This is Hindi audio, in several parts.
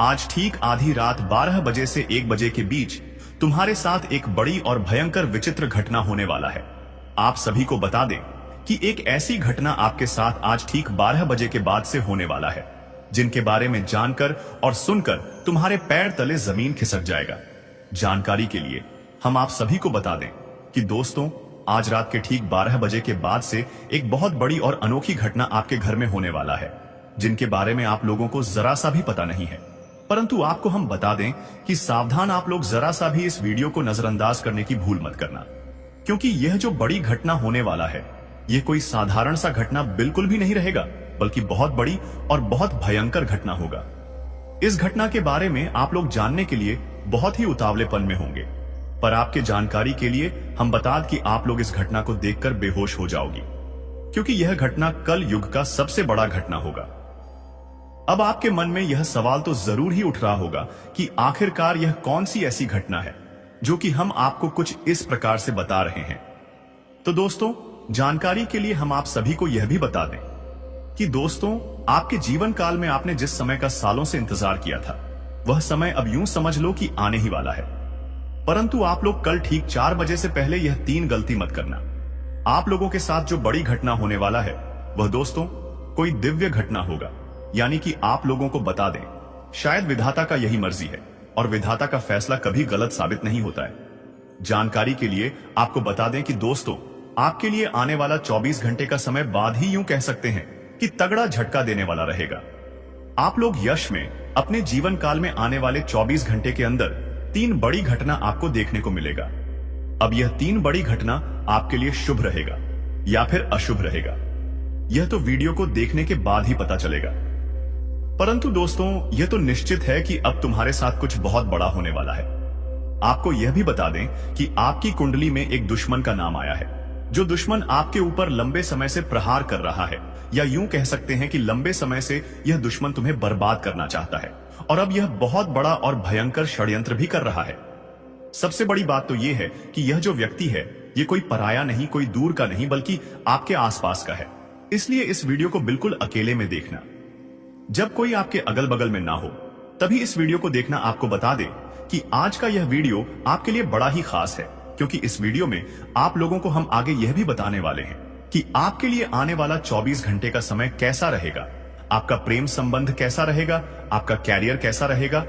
आज ठीक आधी रात 12 बजे से 1 बजे के बीच तुम्हारे साथ एक बड़ी और भयंकर विचित्र घटना होने वाला है। आप सभी को बता दें कि एक ऐसी घटना आपके साथ आज ठीक 12 बजे के बाद से होने वाला है, जिनके बारे में जानकर और सुनकर तुम्हारे पैर तले जमीन खिसक जाएगा। जानकारी के लिए हम आप सभी को बता दें कि दोस्तों, आज रात के ठीक 12 बजे के बाद से एक बहुत बड़ी और अनोखी घटना आपके घर में होने वाला है, जिनके बारे में आप लोगों को जरा सा भी पता नहीं है। परंतु आपको हम बता दें कि सावधान, आप लोग जरा सा भी इस वीडियो को नजरअंदाज करने की भूल मत करना, क्योंकि यह जो बड़ी घटना होने वाला है, यह कोई साधारण सा घटना बिल्कुल भी नहीं रहेगा, बल्कि बहुत बड़ी और बहुत भयंकर घटना होगा। इस घटना के बारे में आप लोग जानने के लिए बहुत ही उतावलेपन में होंगे, पर आपके जानकारी के लिए हम बता दें कि आप लोग इस घटना को देखकर बेहोश हो जाओगी, क्योंकि यह घटना कल युग का सबसे बड़ा घटना होगा। अब आपके मन में यह सवाल तो जरूर ही उठ रहा होगा कि आखिरकार यह कौन सी ऐसी घटना है जो कि हम आपको कुछ इस प्रकार से बता रहे हैं। तो दोस्तों, जानकारी के लिए हम आप सभी को यह भी बता दें कि दोस्तों, आपके जीवन काल में आपने जिस समय का सालों से इंतजार किया था, वह समय अब यूं समझ लो कि आने ही वाला है। परंतु आप लोग कल ठीक 4 बजे से पहले यह 3 गलती मत करना। आप लोगों के साथ जो बड़ी घटना होने वाला है, वह दोस्तों कोई दिव्य घटना होगा। यानी कि आप लोगों को बता दें, शायद विधाता का यही मर्जी है और विधाता का फैसला कभी गलत साबित नहीं होता है। जानकारी के लिए आपको बता दें कि दोस्तों, आपके लिए आने वाला 24 घंटे का समय बाद ही यूं कह सकते हैं कि तगड़ा झटका देने वाला रहेगा। आप लोग यश में अपने जीवन काल में आने वाले 24 घंटे के अंदर 3 बड़ी घटना आपको देखने को मिलेगा। अब यह 3 बड़ी घटना आपके लिए शुभ रहेगा या फिर अशुभ रहेगा, यह तो वीडियो को देखने के बाद ही पता चलेगा। परंतु दोस्तों, यह तो निश्चित है कि अब तुम्हारे साथ कुछ बहुत बड़ा होने वाला है। आपको यह भी बता दें कि आपकी कुंडली में एक दुश्मन का नाम आया है, जो दुश्मन आपके ऊपर लंबे समय से प्रहार कर रहा है, या यूं कह सकते हैं कि लंबे समय से यह दुश्मन तुम्हें बर्बाद करना चाहता है, और अब यह बहुत बड़ा और भयंकर षड्यंत्र भी कर रहा है। सबसे बड़ी बात तो यह है कि यह जो व्यक्ति है, यह कोई पराया नहीं, कोई दूर का नहीं, बल्कि आपके आसपास का है। इसलिए इस वीडियो को बिल्कुल अकेले में देखना। जब कोई आपके अगल बगल में ना हो, तभी इस वीडियो को देखना। आपको बता दें कि आज का यह वीडियो आपके लिए बड़ा ही खास है, क्योंकि इस वीडियो में आप लोगों को हम आगे यह भी बताने वाले हैं कि आपके लिए आने वाला 24 घंटे का समय कैसा रहेगा, आपका प्रेम संबंध कैसा रहेगा, आपका कैरियर कैसा रहेगा,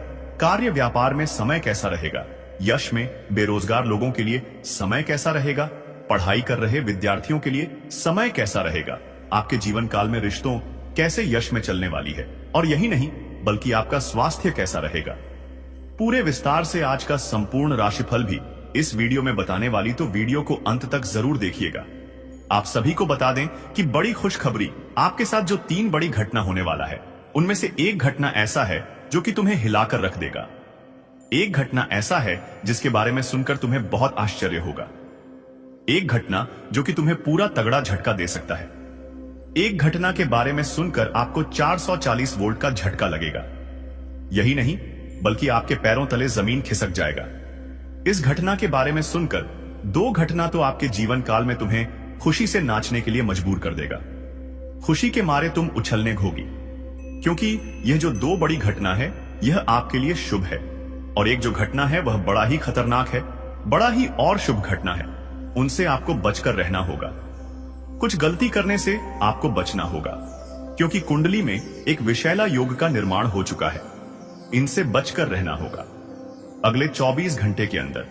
कार्य व्यापार में समय कैसा रहेगा, यश में बेरोजगार लोगों के लिए समय कैसा रहेगा, पढ़ाई कर रहे विद्यार्थियों के लिए समय कैसा रहेगा, आपके जीवन काल में रिश्तों कैसे यश में चलने वाली है, और यही नहीं बल्कि आपका स्वास्थ्य कैसा रहेगा। पूरे विस्तार से आज का संपूर्ण राशिफल भी इस वीडियो में बताने वाली, तो वीडियो को अंत तक जरूर देखिएगा। आप सभी को बता दें कि बड़ी खुशखबरी, आपके साथ जो 3 बड़ी घटना होने वाला है, उनमें से एक घटना ऐसा है जो कि तुम्हें हिलाकर रख देगा। एक घटना ऐसा है जिसके बारे में सुनकर तुम्हें बहुत आश्चर्य होगा। एक घटना जो कि तुम्हें पूरा तगड़ा झटका दे सकता है। एक घटना के बारे में सुनकर आपको 440 वोल्ट का झटका लगेगा। यही नहीं बल्कि आपके पैरों तले जमीन खिसक जाएगा। इस घटना के बारे में सुनकर 2 घटना तो आपके जीवन काल में तुम्हें खुशी से नाचने के लिए मजबूर कर देगा। खुशी के मारे तुम उछलने घोगी, क्योंकि यह जो 2 बड़ी घटना है, यह आपके लिए शुभ है, और एक जो घटना है वह बड़ा ही खतरनाक है, बड़ा ही और शुभ घटना है। उनसे आपको बचकर रहना होगा। कुछ गलती करने से आपको बचना होगा, क्योंकि कुंडली में एक विषैला योग का निर्माण हो चुका है। इनसे बचकर रहना होगा। अगले 24 घंटे के अंदर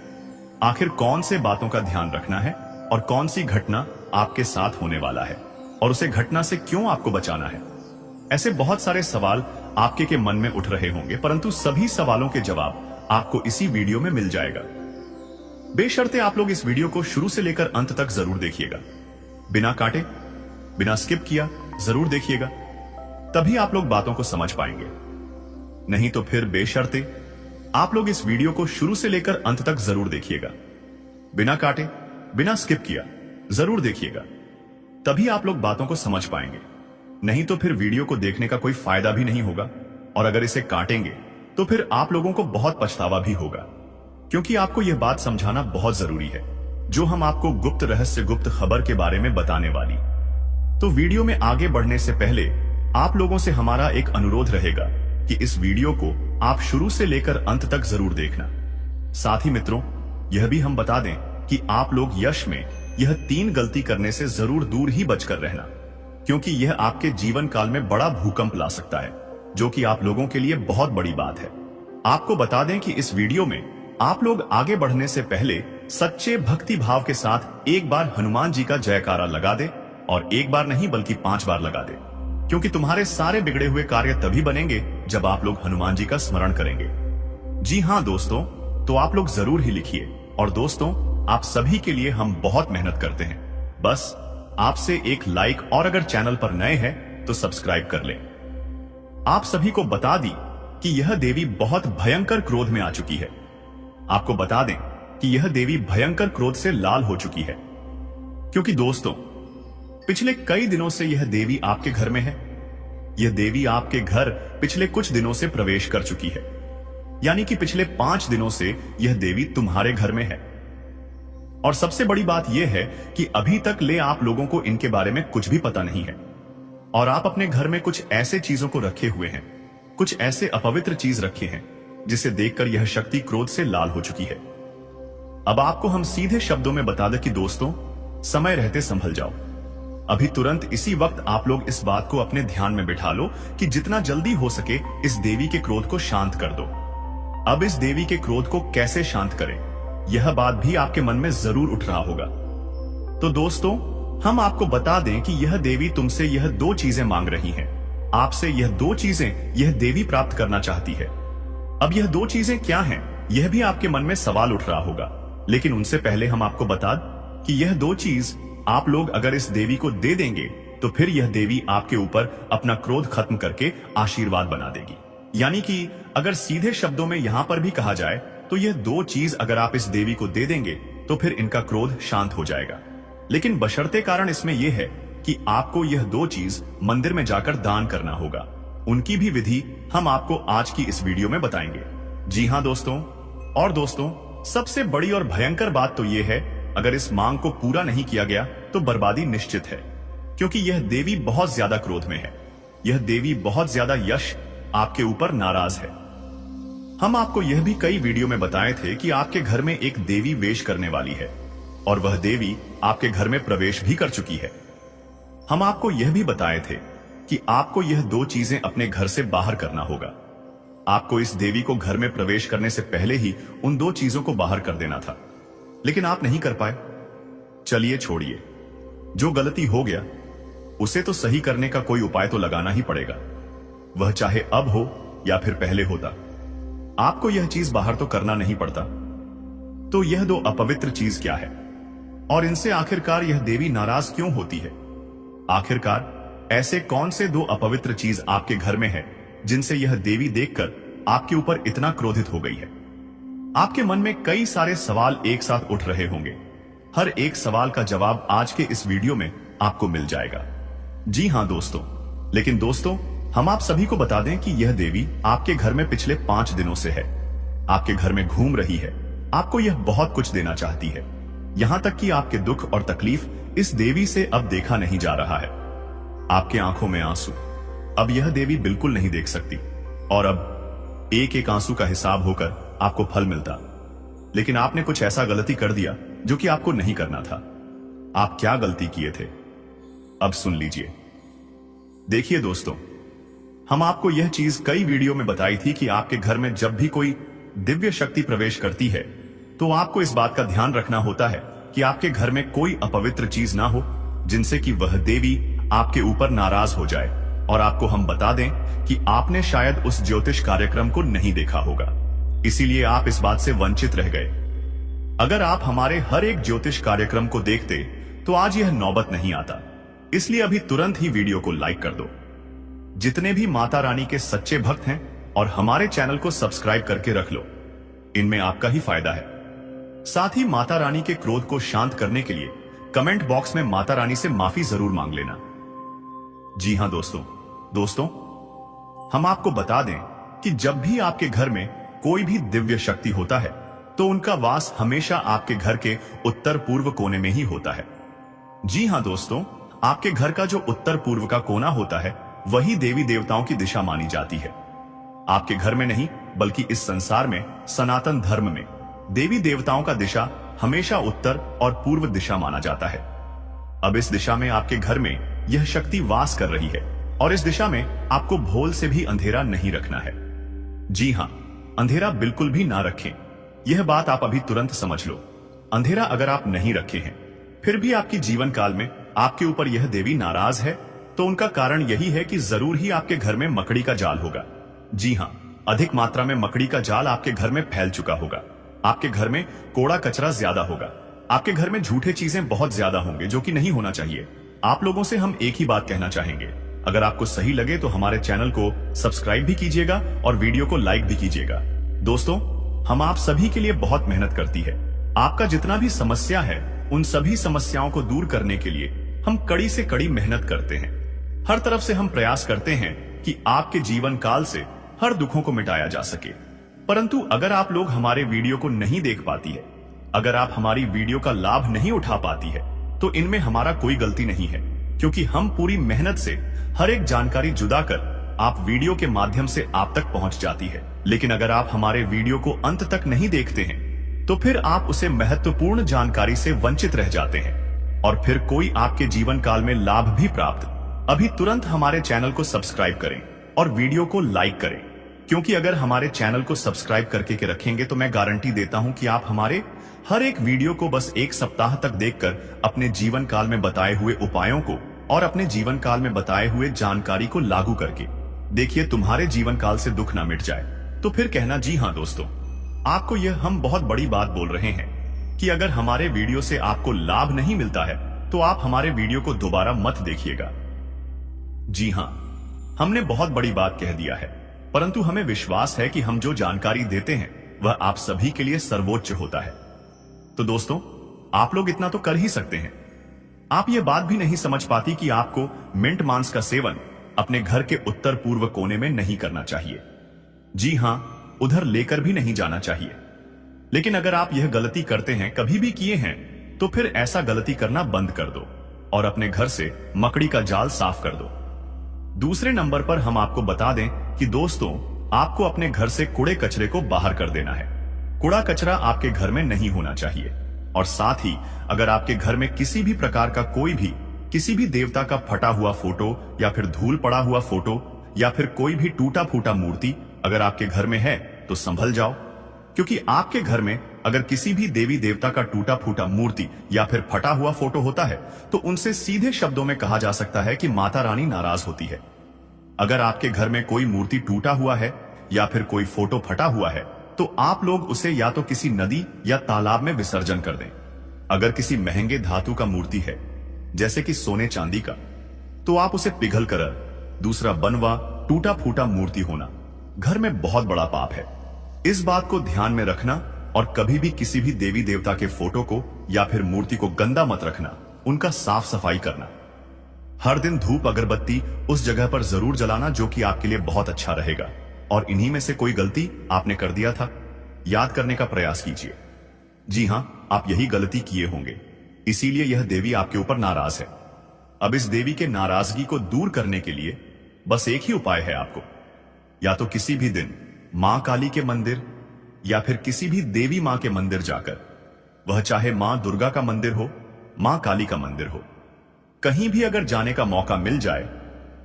आखिर कौन से बातों का ध्यान रखना है और कौन सी घटना आपके साथ होने वाला है, और उसे घटना से क्यों आपको बचाना है। ऐसे बहुत सारे सवाल आपके के मन में उठ रहे होंगे, परंतु सभी सवालों के जवाब आपको इसी वीडियो में मिल जाएगा। बेशर्ते आप लोग इस वीडियो को शुरू से लेकर अंत तक जरूर देखिएगा, बिना काटे, बिना स्किप किया जरूर देखिएगा, तभी आप लोग बातों को समझ पाएंगे। नहीं तो फिर बेशर्ते आप लोग इस वीडियो को शुरू से लेकर अंत तक जरूर देखिएगा, बिना काटे, बिना स्किप किया जरूर देखिएगा, तभी आप लोग बातों को समझ पाएंगे। नहीं तो फिर वीडियो को देखने का कोई फायदा भी नहीं होगा, और अगर इसे काटेंगे तो फिर आप लोगों को बहुत पछतावा भी होगा, क्योंकि आपको यह बात समझाना बहुत जरूरी है, जो हम आपको गुप्त रहस्य, गुप्त खबर के बारे में बताने वाली। तो वीडियो में आगे बढ़ने से पहले आप लोगों से हमारा एक अनुरोध रहेगा कि इस वीडियो को आप शुरू से लेकर अंत तक जरूर देखना। साथ ही मित्रों, यह भी हम बता दें कि आप लोग यश में यह 3 गलती करने से जरूर दूर ही बचकर रहना, क्योंकि यह आपके जीवन काल में बड़ा भूकंप ला सकता है, जो कि आप लोगों के लिए बहुत बड़ी बात है। आपको बता दें कि इस वीडियो में आप लोग आगे बढ़ने से पहले सच्चे भक्ति भाव के साथ एक बार हनुमान जी का जयकारा लगा दे, और एक बार नहीं बल्कि 5 बार लगा दे, क्योंकि तुम्हारे सारे बिगड़े हुए कार्य तभी बनेंगे जब आप लोग हनुमान जी का स्मरण करेंगे। जी हाँ दोस्तों, तो आप लोग जरूर ही लिखिए। और दोस्तों, आप सभी के लिए हम बहुत मेहनत करते हैं, बस आपसे एक लाइक, और अगर चैनल पर नए हैं तो सब्सक्राइब कर लें। आप सभी को बता दी कि यह देवी बहुत भयंकर क्रोध में आ चुकी है। आपको बता दें कि यह देवी भयंकर क्रोध से लाल हो चुकी है, क्योंकि दोस्तों पिछले कई दिनों से यह देवी आपके घर में है। यह देवी आपके घर पिछले कुछ दिनों से प्रवेश कर चुकी है, यानी कि पिछले 5 दिनों से यह देवी तुम्हारे घर में है। और सबसे बड़ी बात यह है कि अभी तक ले आप लोगों को इनके बारे में कुछ भी पता नहीं है, और आप अपने घर में कुछ ऐसे चीजों को रखे हुए हैं, कुछ ऐसे अपवित्र चीज रखे हैं, जिसे देखकर यह शक्ति क्रोध से लाल हो चुकी है। अब आपको हम सीधे शब्दों में बता दें कि दोस्तों, समय रहते संभल जाओ। अभी तुरंत इसी वक्त आप लोग इस बात को अपने ध्यान में बिठा लो कि जितना जल्दी हो सके इस देवी के क्रोध को शांत कर दो। अब इस देवी के क्रोध को कैसे शांत करें, यह बात भी आपके मन में जरूर उठ रहा होगा। तो दोस्तों, हम आपको बता दें कि यह देवी तुमसे यह 2 चीजें मांग रही हैं। आपसे यह 2 चीजें यह देवी प्राप्त करना चाहती है। अब यह 2 चीजें क्या हैं, यह भी आपके मन में सवाल उठ रहा होगा, लेकिन उनसे पहले हम आपको बता दें कि यह 2 चीज आप लोग अगर इस देवी को दे देंगे तो फिर यह देवी आपके ऊपर अपना क्रोध खत्म करके आशीर्वाद बना देगी। यानी कि अगर सीधे शब्दों में यहां पर भी कहा जाए तो यह 2 चीज अगर आप इस देवी को दे देंगे तो फिर इनका क्रोध शांत हो जाएगा। लेकिन बशर्ते कारण इसमें यह है कि आपको यह 2 चीज मंदिर में जाकर दान करना होगा। उनकी भी विधि हम आपको आज की इस वीडियो में बताएंगे। जी हाँ दोस्तों, और दोस्तों सबसे बड़ी और भयंकर बात तो यह है, अगर इस मांग को पूरा नहीं किया गया तो बर्बादी निश्चित है, क्योंकि यह देवी बहुत ज्यादा क्रोध में है। यह देवी बहुत ज्यादा यश आपके ऊपर नाराज है। हम आपको यह भी कई वीडियो में बताए थे कि आपके घर में एक देवी वेश करने वाली है, और वह देवी आपके घर में प्रवेश भी कर चुकी है। हम आपको यह भी बताए थे कि आपको यह 2 चीजें अपने घर से बाहर करना होगा। आपको इस देवी को घर में प्रवेश करने से पहले ही उन 2 चीजों को बाहर कर देना था, लेकिन आप नहीं कर पाए। चलिए छोड़िए, जो गलती हो गया उसे तो सही करने का कोई उपाय तो लगाना ही पड़ेगा, वह चाहे अब हो या फिर पहले होता। आपको यह चीज बाहर तो करना नहीं पड़ता। तो यह 2 अपवित्र चीज क्या है, और इनसे आखिरकार यह देवी नाराज क्यों होती है? आखिरकार ऐसे कौन से 2 अपवित्र चीज आपके घर में है जिनसे यह देवी देखकर आपके ऊपर इतना क्रोधित हो गई है? आपके मन में कई सारे सवाल एक साथ उठ रहे होंगे। हर एक सवाल का जवाब आज के इस वीडियो में आपको मिल जाएगा। जी हां दोस्तों, लेकिन दोस्तों हम आप सभी को बता दें कि यह देवी आपके घर में पिछले 5 दिनों से है, आपके घर में घूम रही है। आपको यह बहुत कुछ देना चाहती है, यहां तक कि आपके दुख और तकलीफ इस देवी से अब देखा नहीं जा रहा है। आपके आंखों में आंसू अब यह देवी बिल्कुल नहीं देख सकती, और अब एक एक आंसू का हिसाब होकर आपको फल मिलता। लेकिन आपने कुछ ऐसा गलती कर दिया जो कि आपको नहीं करना था। आप क्या गलती किए थे, अब सुन लीजिए। देखिए दोस्तों, हम आपको यह चीज कई वीडियो में बताई थी कि आपके घर में जब भी कोई दिव्य शक्ति प्रवेश करती है तो आपको इस बात का ध्यान रखना होता है कि आपके घर में कोई अपवित्र चीज ना हो जिनसे कि वह देवी आपके ऊपर नाराज हो जाए। और आपको हम बता दें कि आपने शायद उस ज्योतिष कार्यक्रम को नहीं देखा होगा, इसीलिए आप इस बात से वंचित रह गए। अगर आप हमारे हर एक ज्योतिष कार्यक्रम को देखते तो आज यह नौबत नहीं आता। इसलिए अभी तुरंत ही वीडियो को लाइक कर दो। जितने भी माता रानी के सच्चे भक्त हैं और हमारे चैनल को सब्सक्राइब करके रख लो, इनमें आपका ही फायदा है। साथ ही माता रानी के क्रोध को शांत करने के लिए कमेंट बॉक्स में माता रानी से माफी जरूर मांग लेना। जी हां दोस्तों हम आपको बता दें कि जब भी आपके घर में कोई भी दिव्य शक्ति होता है तो उनका वास हमेशा आपके घर के उत्तर पूर्व कोने में ही होता है। जी हां दोस्तों, आपके घर का जो उत्तर पूर्व का कोना होता है वही देवी देवताओं की दिशा मानी जाती है। आपके घर में नहीं बल्कि इस संसार में सनातन धर्म में देवी देवताओं का दिशा हमेशा उत्तर और पूर्व दिशा माना जाता है। अब इस दिशा में आपके घर में यह शक्ति वास कर रही है और इस दिशा में आपको भूल से भी अंधेरा नहीं रखना है। जी हां, अंधेरा बिल्कुल भी ना रखें। यह बात आप अभी तुरंत समझ लो। अंधेरा अगर आप नहीं रखे हैं फिर भी आपकी जीवन काल में आपके ऊपर यह देवी नाराज है, तो उनका कारण यही है कि जरूर ही आपके घर में मकड़ी का जाल होगा। जी हां, अधिक मात्रा में मकड़ी का जाल आपके घर में फैल चुका होगा। आपके घर में कूड़ा कचरा ज्यादा होगा। आपके घर में झूठे चीजें बहुत ज्यादा होंगे जो कि नहीं होना चाहिए। आप लोगों से हम एक ही बात कहना चाहेंगे, अगर आपको सही लगे तो हमारे चैनल को सब्सक्राइब भी कीजिएगा और वीडियो को लाइक भी कीजिएगा। दोस्तों, हम आप सभी के लिए बहुत मेहनत करती है। आपका जितना भी समस्या है उन सभी समस्याओं को दूर करने के लिए हम कड़ी से कड़ी मेहनत करते हैं। हर तरफ से हम प्रयास करते हैं कि आपके जीवन काल से हर दुखों को मिटाया जा सके। परंतु अगर आप लोग हमारे वीडियो को नहीं देख पाती है, अगर आप हमारी वीडियो का लाभ नहीं उठा पाती है, तो इनमें हमारा कोई गलती नहीं है, क्योंकि हम पूरी मेहनत से हर एक जानकारी जुदा कर आप वीडियो के माध्यम से आप तक पहुंच जाती है। लेकिन अगर आप हमारे वीडियो को अंत तक नहीं देखते हैं तो फिर आप उसे महत्वपूर्ण जानकारी से वंचित रह जाते हैं और फिर कोई आपके जीवन काल में लाभ भी प्राप्त। अभी तुरंत हमारे चैनल को सब्सक्राइब करें और वीडियो को लाइक करें, क्योंकि अगर हमारे चैनल को सब्सक्राइब करके के रखेंगे तो मैं गारंटी देता हूं कि आप हमारे हर एक वीडियो को बस एक सप्ताह तक देखकर अपने जीवन काल में बताए हुए उपायों को और अपने जीवन काल में बताए हुए जानकारी को लागू करके देखिए तुम्हारे जीवन काल से दुख ना मिट जाए। तो फिर कहना जी हां दोस्तों, आपको यह हम बहुत बड़ी बात बोल रहे हैं कि अगर हमारे वीडियो से आपको लाभ नहीं मिलता है तो आप हमारे वीडियो को दोबारा मत देखिएगा। जी हां, हमने बहुत बड़ी बात कह दिया है, परंतु हमें विश्वास है कि हम जो जानकारी देते हैं वह आप सभी के लिए सर्वोच्च होता है। तो दोस्तों, आप लोग इतना तो कर ही सकते हैं। आप ये बात भी नहीं समझ पाती कि आपको मिंट मांस का सेवन अपने घर के उत्तर पूर्व कोने में नहीं करना चाहिए। जी हां, उधर लेकर भी नहीं जाना चाहिए। लेकिन अगर आप यह गलती करते हैं, कभी भी किए हैं, तो फिर ऐसा गलती करना बंद कर दो और अपने घर से मकड़ी का जाल साफ कर दो। दूसरे नंबर पर हम आपको बता दें कि दोस्तों, आपको अपने घर से कूड़े कचरे को बाहर कर देना है। कूड़ा कचरा आपके घर में नहीं होना चाहिए। और साथ ही अगर आपके घर में किसी भी प्रकार का कोई भी किसी भी देवता का फटा हुआ फोटो या फिर धूल पड़ा हुआ फोटो या फिर कोई भी टूटा फूटा मूर्ति अगर आपके घर में है तो संभल जाओ, क्योंकि आपके घर में अगर किसी भी देवी देवता का टूटा फूटा मूर्ति या फिर फटा हुआ फोटो होता है तो उनसे सीधे शब्दों में कहा जा सकता है कि माता रानी नाराज होती है। अगर आपके घर में कोई मूर्ति टूटा हुआ है या फिर कोई फोटो फटा हुआ है तो आप लोग उसे या तो किसी नदी या तालाब में विसर्जन कर दें। अगर किसी महंगे धातु का मूर्ति है जैसे कि सोने चांदी का, तो आप उसे पिघल कर। दूसरा, बनवा टूटा फूटा मूर्ति होना घर में बहुत बड़ा पाप है। इस बात को ध्यान में रखना और कभी भी किसी भी देवी देवता के फोटो को या फिर मूर्ति को गंदा मत रखना, उनका साफ सफाई करना। हर दिन धूप अगरबत्ती उस जगह पर जरूर जलाना जो कि आपके लिए बहुत अच्छा रहेगा। और इन्हीं में से कोई गलती आपने कर दिया था, याद करने का प्रयास कीजिए। जी हां, आप यही गलती किए होंगे, इसीलिए यह देवी आपके ऊपर नाराज है। अब इस देवी के नाराजगी को दूर करने के लिए बस एक ही उपाय है आपको, या तो किसी भी दिन मां काली के मंदिर या फिर किसी भी देवी मां के मंदिर जाकर, वह चाहे मां दुर्गा का मंदिर हो, मां काली का मंदिर हो, कहीं भी अगर जाने का मौका मिल जाए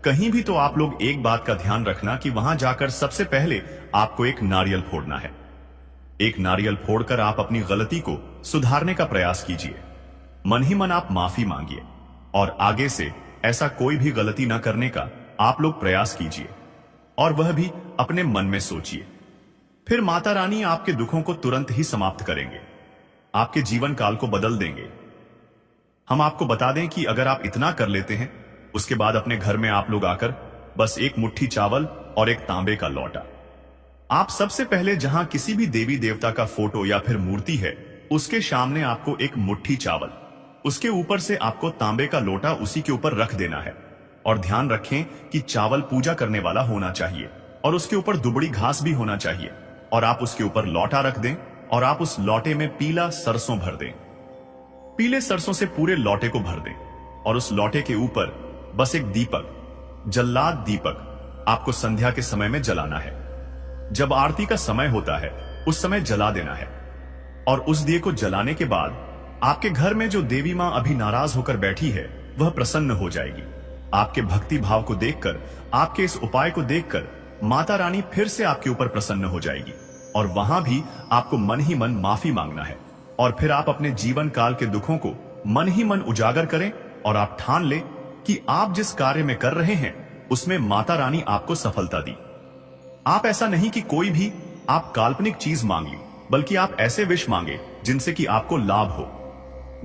कहीं भी, तो आप लोग एक बात का ध्यान रखना कि वहां जाकर सबसे पहले आपको एक नारियल फोड़ना है। एक नारियल फोड़कर आप अपनी गलती को सुधारने का प्रयास कीजिए। मन ही मन आप माफी मांगिए और आगे से ऐसा कोई भी गलती ना करने का आप लोग प्रयास कीजिए, और वह भी अपने मन में सोचिए। फिर माता रानी आपके दुखों को तुरंत ही समाप्त करेंगे, आपके जीवन काल को बदल देंगे। हम आपको बता दें कि अगर आप इतना कर लेते हैं, उसके बाद अपने घर में आप लोग आकर बस एक मुट्ठी चावल और एक तांबे का लोटा, आप सबसे पहले जहां किसी भी देवी देवता का फोटो या फिर मूर्ति है उसके सामने आपको एक मुट्ठी चावल, उसके ऊपर से आपको तांबे का लोटा उसी के ऊपर रख देना है। और ध्यान रखें कि चावल पूजा करने वाला होना चाहिए और उसके ऊपर दुबड़ी घास भी होना चाहिए, और आप उसके ऊपर लोटा रख दें और आप उस लोटे में पीला सरसों भर दें। पीले सरसों से पूरे लोटे को भर दें और उस लोटे के ऊपर बस एक दीपक, जल्लाद दीपक आपको संध्या के समय में जलाना है। जब आरती का समय होता है उस समय जला देना है। और उस दिए को जलाने के बाद आपके घर में जो देवी मां अभी नाराज होकर बैठी है वह प्रसन्न हो जाएगी। आपके भक्ति भाव को देखकर, आपके इस उपाय को देखकर माता रानी फिर से आपके ऊपर प्रसन्न हो जाएगी और वहां भी आपको मन ही मन माफी मांगना है। और फिर आप अपने जीवन काल के दुखों को मन ही मन उजागर करें और आप ठान लें कि आप जिस कार्य में कर रहे हैं उसमें माता रानी आपको सफलता दी। आप ऐसा नहीं कि कोई भी आप काल्पनिक चीज मांग ली, बल्कि आप ऐसे विश मांगे जिनसे कि आपको लाभ हो।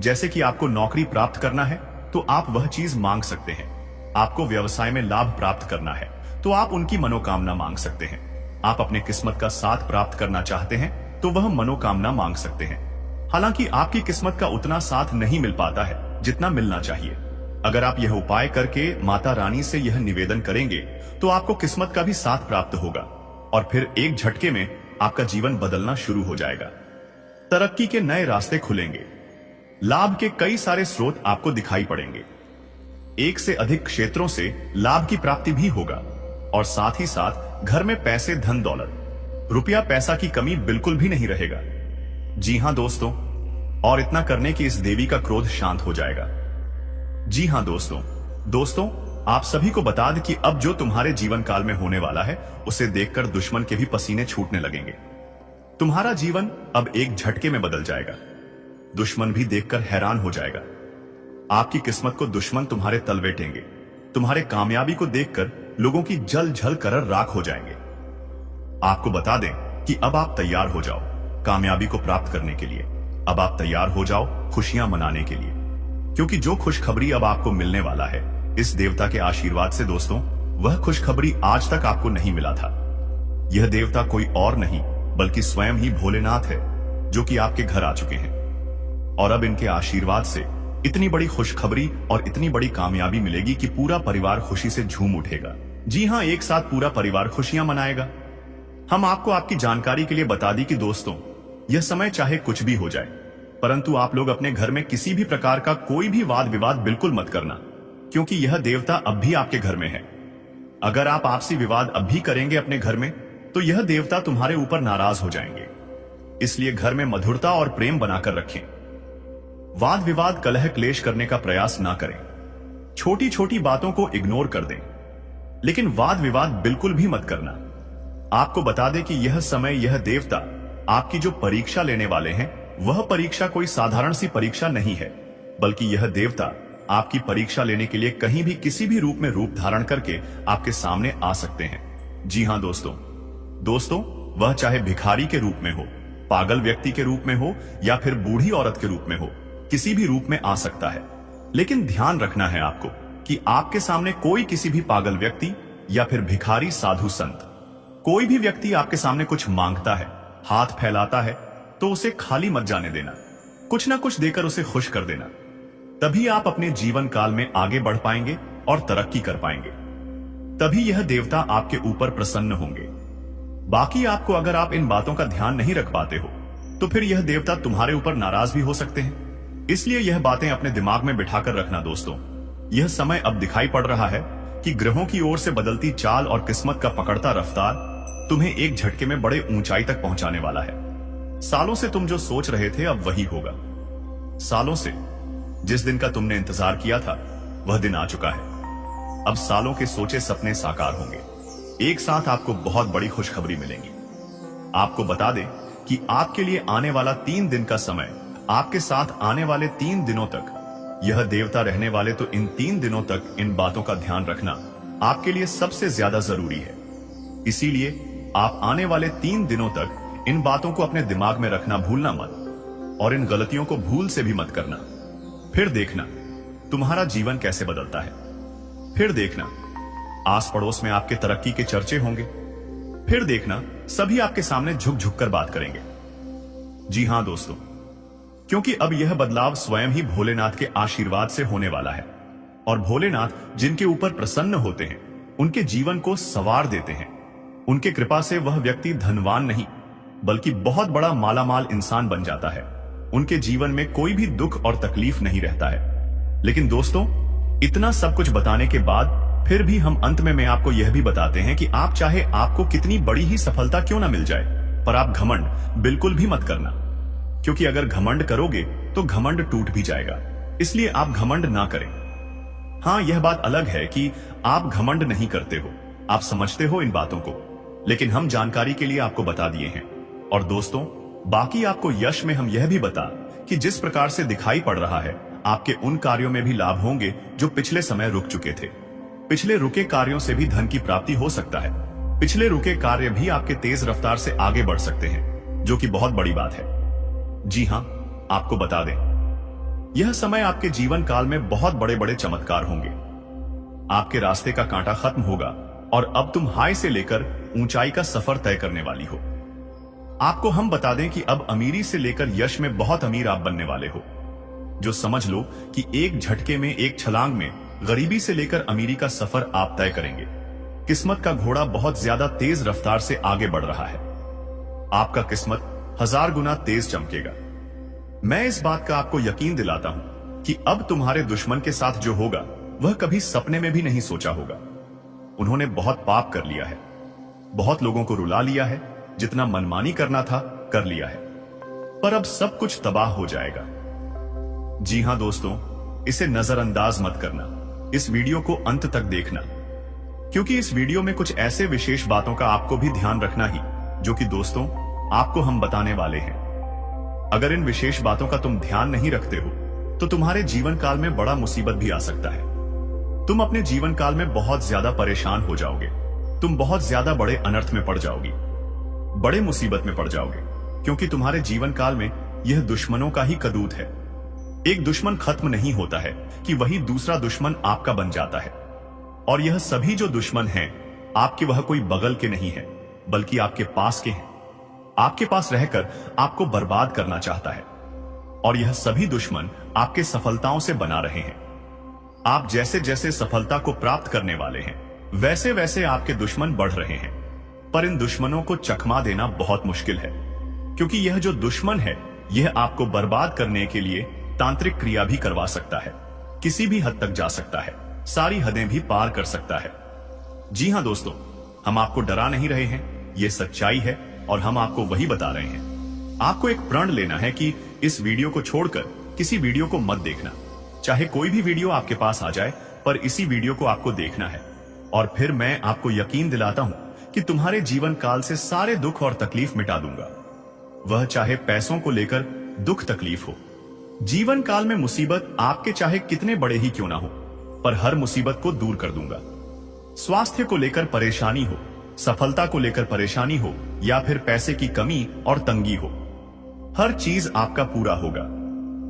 जैसे कि आपको नौकरी प्राप्त करना है तो आप वह चीज मांग सकते हैं। आपको व्यवसाय में लाभ प्राप्त करना है तो आप उनकी मनोकामना मांग सकते हैं। आप अपने किस्मत का साथ प्राप्त करना चाहते हैं तो वह मनोकामना मांग सकते हैं। हालांकि आपकी किस्मत का उतना साथ नहीं मिल पाता है जितना मिलना चाहिए। अगर आप यह उपाय करके माता रानी से यह निवेदन करेंगे तो आपको किस्मत का भी साथ प्राप्त होगा और फिर एक झटके में आपका जीवन बदलना शुरू हो जाएगा। तरक्की के नए रास्ते खुलेंगे, लाभ के कई सारे स्रोत आपको दिखाई पड़ेंगे, एक से अधिक क्षेत्रों से लाभ की प्राप्ति भी होगा और साथ ही साथ घर में पैसे, धन दौलत, रुपया पैसा की कमी बिल्कुल भी नहीं रहेगा। जी हां दोस्तों, और इतना करने की इस देवी का क्रोध शांत हो जाएगा। जी हां दोस्तों, आप सभी को बता दें कि अब जो तुम्हारे जीवन काल में होने वाला है उसे देखकर दुश्मन के भी पसीने छूटने लगेंगे। तुम्हारा जीवन अब एक झटके में बदल जाएगा। दुश्मन भी देखकर हैरान हो जाएगा। आपकी किस्मत को दुश्मन तुम्हारे तलवे टेंगे। तुम्हारे कामयाबी को देखकर लोगों की जल जल कर राख हो जाएंगे। आपको बता दें कि अब आप तैयार हो जाओ कामयाबी को प्राप्त करने के लिए। अब आप तैयार हो जाओ खुशियां मनाने के लिए, क्योंकि जो खुशखबरी अब आपको मिलने वाला है इस देवता के आशीर्वाद से दोस्तों, वह खुशखबरी आज तक आपको नहीं मिला था। यह देवता कोई और नहीं बल्कि स्वयं ही भोलेनाथ है, जो कि आपके घर आ चुके हैं। और अब इनके आशीर्वाद से इतनी बड़ी खुशखबरी और इतनी बड़ी कामयाबी मिलेगी कि पूरा परिवार खुशी से झूम उठेगा। जी हां, एक साथ पूरा परिवार खुशियां मनाएगा। हम आपको आपकी जानकारी के लिए बता दी कि दोस्तों, यह समय चाहे कुछ भी हो जाए, परंतु आप लोग अपने घर में किसी भी प्रकार का कोई भी वाद विवाद बिल्कुल मत करना, क्योंकि यह देवता अब भी आपके घर में है। अगर आप आपसी विवाद अब भी करेंगे अपने घर में तो यह देवता तुम्हारे ऊपर नाराज हो जाएंगे। इसलिए घर में मधुरता और प्रेम बनाकर रखें। वाद विवाद, कलह क्लेश करने का प्रयास ना करें। छोटी छोटी बातों को इग्नोर कर दें, लेकिन वाद विवाद बिल्कुल भी मत करना। आपको बता दें कि यह समय, यह देवता आपकी जो परीक्षा लेने वाले हैं वह परीक्षा कोई साधारण सी परीक्षा नहीं है, बल्कि यह देवता आपकी परीक्षा लेने के लिए कहीं भी किसी भी रूप में रूप धारण करके आपके सामने आ सकते हैं। जी हां दोस्तों, वह चाहे भिखारी के रूप में हो, पागल व्यक्ति के रूप में हो या फिर बूढ़ी औरत के रूप में हो, किसी भी रूप में आ सकता है। लेकिन ध्यान रखना है आपको कि आपके सामने कोई किसी भी पागल व्यक्ति या फिर भिखारी, साधु संत, कोई भी व्यक्ति आपके सामने कुछ मांगता है, हाथ फैलाता है, तो उसे खाली मत जाने देना। कुछ ना कुछ देकर उसे खुश कर देना। तभी आप अपने जीवन काल में आगे बढ़ पाएंगे और तरक्की कर पाएंगे। तभी यह देवता आपके ऊपर प्रसन्न होंगे। बाकी आपको, अगर आप इन बातों का ध्यान नहीं रख पाते हो तो फिर यह देवता तुम्हारे ऊपर नाराज भी हो सकते हैं। इसलिए यह बातें अपने दिमाग में बिठाकर रखना दोस्तों। यह समय अब दिखाई पड़ रहा है कि ग्रहों की ओर से बदलती चाल और किस्मत का पकड़ता रफ्तार तुम्हें एक झटके में बड़े ऊंचाई तक पहुंचाने वाला है। सालों से तुम जो सोच रहे थे अब वही होगा। सालों से जिस दिन का तुमने इंतजार किया था वह दिन आ चुका है। अब सालों के सोचे सपने साकार होंगे। एक साथ आपको बहुत बड़ी खुशखबरी मिलेंगी। आपको बता दें कि आपके लिए आने वाला 3 दिन का समय, आपके साथ आने वाले 3 दिनों तक यह देवता रहने वाले, तो इन 3 दिनों तक इन बातों का ध्यान रखना आपके लिए सबसे ज्यादा जरूरी है। इसीलिए आप आने वाले 3 दिनों तक इन बातों को अपने दिमाग में रखना भूलना मत और इन गलतियों को भूल से भी मत करना। फिर देखना तुम्हारा जीवन कैसे बदलता है। फिर देखना आस पड़ोस में आपके तरक्की के चर्चे होंगे। फिर देखना सभी आपके सामने झुक झुक कर बात करेंगे। जी हां दोस्तों, क्योंकि अब यह बदलाव स्वयं ही भोलेनाथ के आशीर्वाद से होने वाला है। और भोलेनाथ जिनके ऊपर प्रसन्न होते हैं उनके जीवन को संवार देते हैं। उनके कृपा से वह व्यक्ति धनवान नहीं बल्कि बहुत बड़ा मालामाल इंसान बन जाता है। उनके जीवन में कोई भी दुख और तकलीफ नहीं रहता है। लेकिन दोस्तों, इतना सब कुछ बताने के बाद फिर भी हम अंत में आपको यह भी बताते हैं कि आप चाहे आपको कितनी बड़ी ही सफलता क्यों ना मिल जाए, पर आप घमंड बिल्कुल भी मत करना, क्योंकि अगर घमंड करोगे तो घमंड टूट भी जाएगा। इसलिए आप घमंड ना करें। हाँ, यह बात अलग है कि आप घमंड नहीं करते हो, आप समझते हो इन बातों को, लेकिन हम जानकारी के लिए आपको बता दिए हैं। और दोस्तों, बाकी आपको यश में हम यह भी बता कि जिस प्रकार से दिखाई पड़ रहा है, आपके उन कार्यों में भी लाभ होंगे जो पिछले समय रुक चुके थे। पिछले रुके कार्यों से भी धन की प्राप्ति हो सकता है। पिछले रुके कार्य भी आपके तेज रफ्तार से आगे बढ़ सकते हैं, जो कि बहुत बड़ी बात है। जी हाँ, आपको बता दें, यह समय आपके जीवन काल में बहुत बड़े बड़े चमत्कार होंगे। आपके रास्ते का कांटा खत्म होगा और अब तुम हाई से लेकर ऊंचाई का सफर तय करने वाली हो। आपको हम बता दें कि अब अमीरी से लेकर यश में बहुत अमीर आप बनने वाले हो, जो समझ लो कि एक झटके में, एक छलांग में गरीबी से लेकर अमीरी का सफर आप तय करेंगे। किस्मत का घोड़ा बहुत ज्यादा तेज रफ्तार से आगे बढ़ रहा है। आपका किस्मत 1000 गुना तेज चमकेगा। मैं इस बात का आपको यकीन दिलाता हूं कि अब तुम्हारे दुश्मन के साथ जो होगा वह कभी सपने में भी नहीं सोचा होगा। उन्होंने बहुत पाप कर लिया है, बहुत लोगों को रुला लिया है, जितना मनमानी करना था कर लिया है, पर अब सब कुछ तबाह हो जाएगा। जी हां दोस्तों, इसे नजरअंदाज मत करना, इस वीडियो को अंत तक देखना, क्योंकि इस वीडियो में कुछ ऐसे विशेष बातों का आपको भी ध्यान रखना ही, जो कि दोस्तों आपको हम बताने वाले हैं। अगर इन विशेष बातों का तुम ध्यान नहीं रखते हो तो तुम्हारे जीवन काल में बड़ा मुसीबत भी आ सकता है। तुम अपने जीवन काल में बहुत ज्यादा परेशान हो जाओगे, तुम बहुत ज्यादा बड़े अनर्थ में पड़ जाओगी, बड़े मुसीबत में पड़ जाओगे, क्योंकि तुम्हारे जीवन काल में यह दुश्मनों का ही कदूत है। एक दुश्मन खत्म नहीं होता है कि वही दूसरा दुश्मन आपका बन जाता है। और यह सभी जो दुश्मन हैं, आपके वह कोई बगल के नहीं है, बल्कि आपके पास के हैं। आपके पास रहकर आपको बर्बाद करना चाहता है। और यह सभी दुश्मन आपके सफलताओं से बना रहे हैं। आप जैसे जैसे सफलता को प्राप्त करने वाले हैं, वैसे वैसे आपके दुश्मन बढ़ रहे हैं। पर इन दुश्मनों को चकमा देना बहुत मुश्किल है, क्योंकि यह जो दुश्मन है, यह आपको बर्बाद करने के लिए तांत्रिक क्रिया भी करवा सकता है, किसी भी हद तक जा सकता है, सारी हदें भी पार कर सकता है। जी हां दोस्तों, हम आपको डरा नहीं रहे हैं, यह सच्चाई है और हम आपको वही बता रहे हैं। आपको एक प्रण लेना है कि इस वीडियो को छोड़कर किसी वीडियो को मत देखना। चाहे कोई भी वीडियो आपके पास आ जाए, पर इसी वीडियो को आपको देखना है। और फिर मैं आपको यकीन दिलाता हूं कि तुम्हारे जीवन काल से सारे दुख और तकलीफ मिटा दूंगा। वह चाहे पैसों को लेकर दुख तकलीफ हो, जीवन काल में मुसीबत आपके चाहे कितने बड़े ही क्यों ना हो, पर हर मुसीबत को दूर कर दूंगा। स्वास्थ्य को लेकर परेशानी हो, सफलता को लेकर परेशानी हो, या फिर पैसे की कमी और तंगी हो, हर चीज आपका पूरा होगा।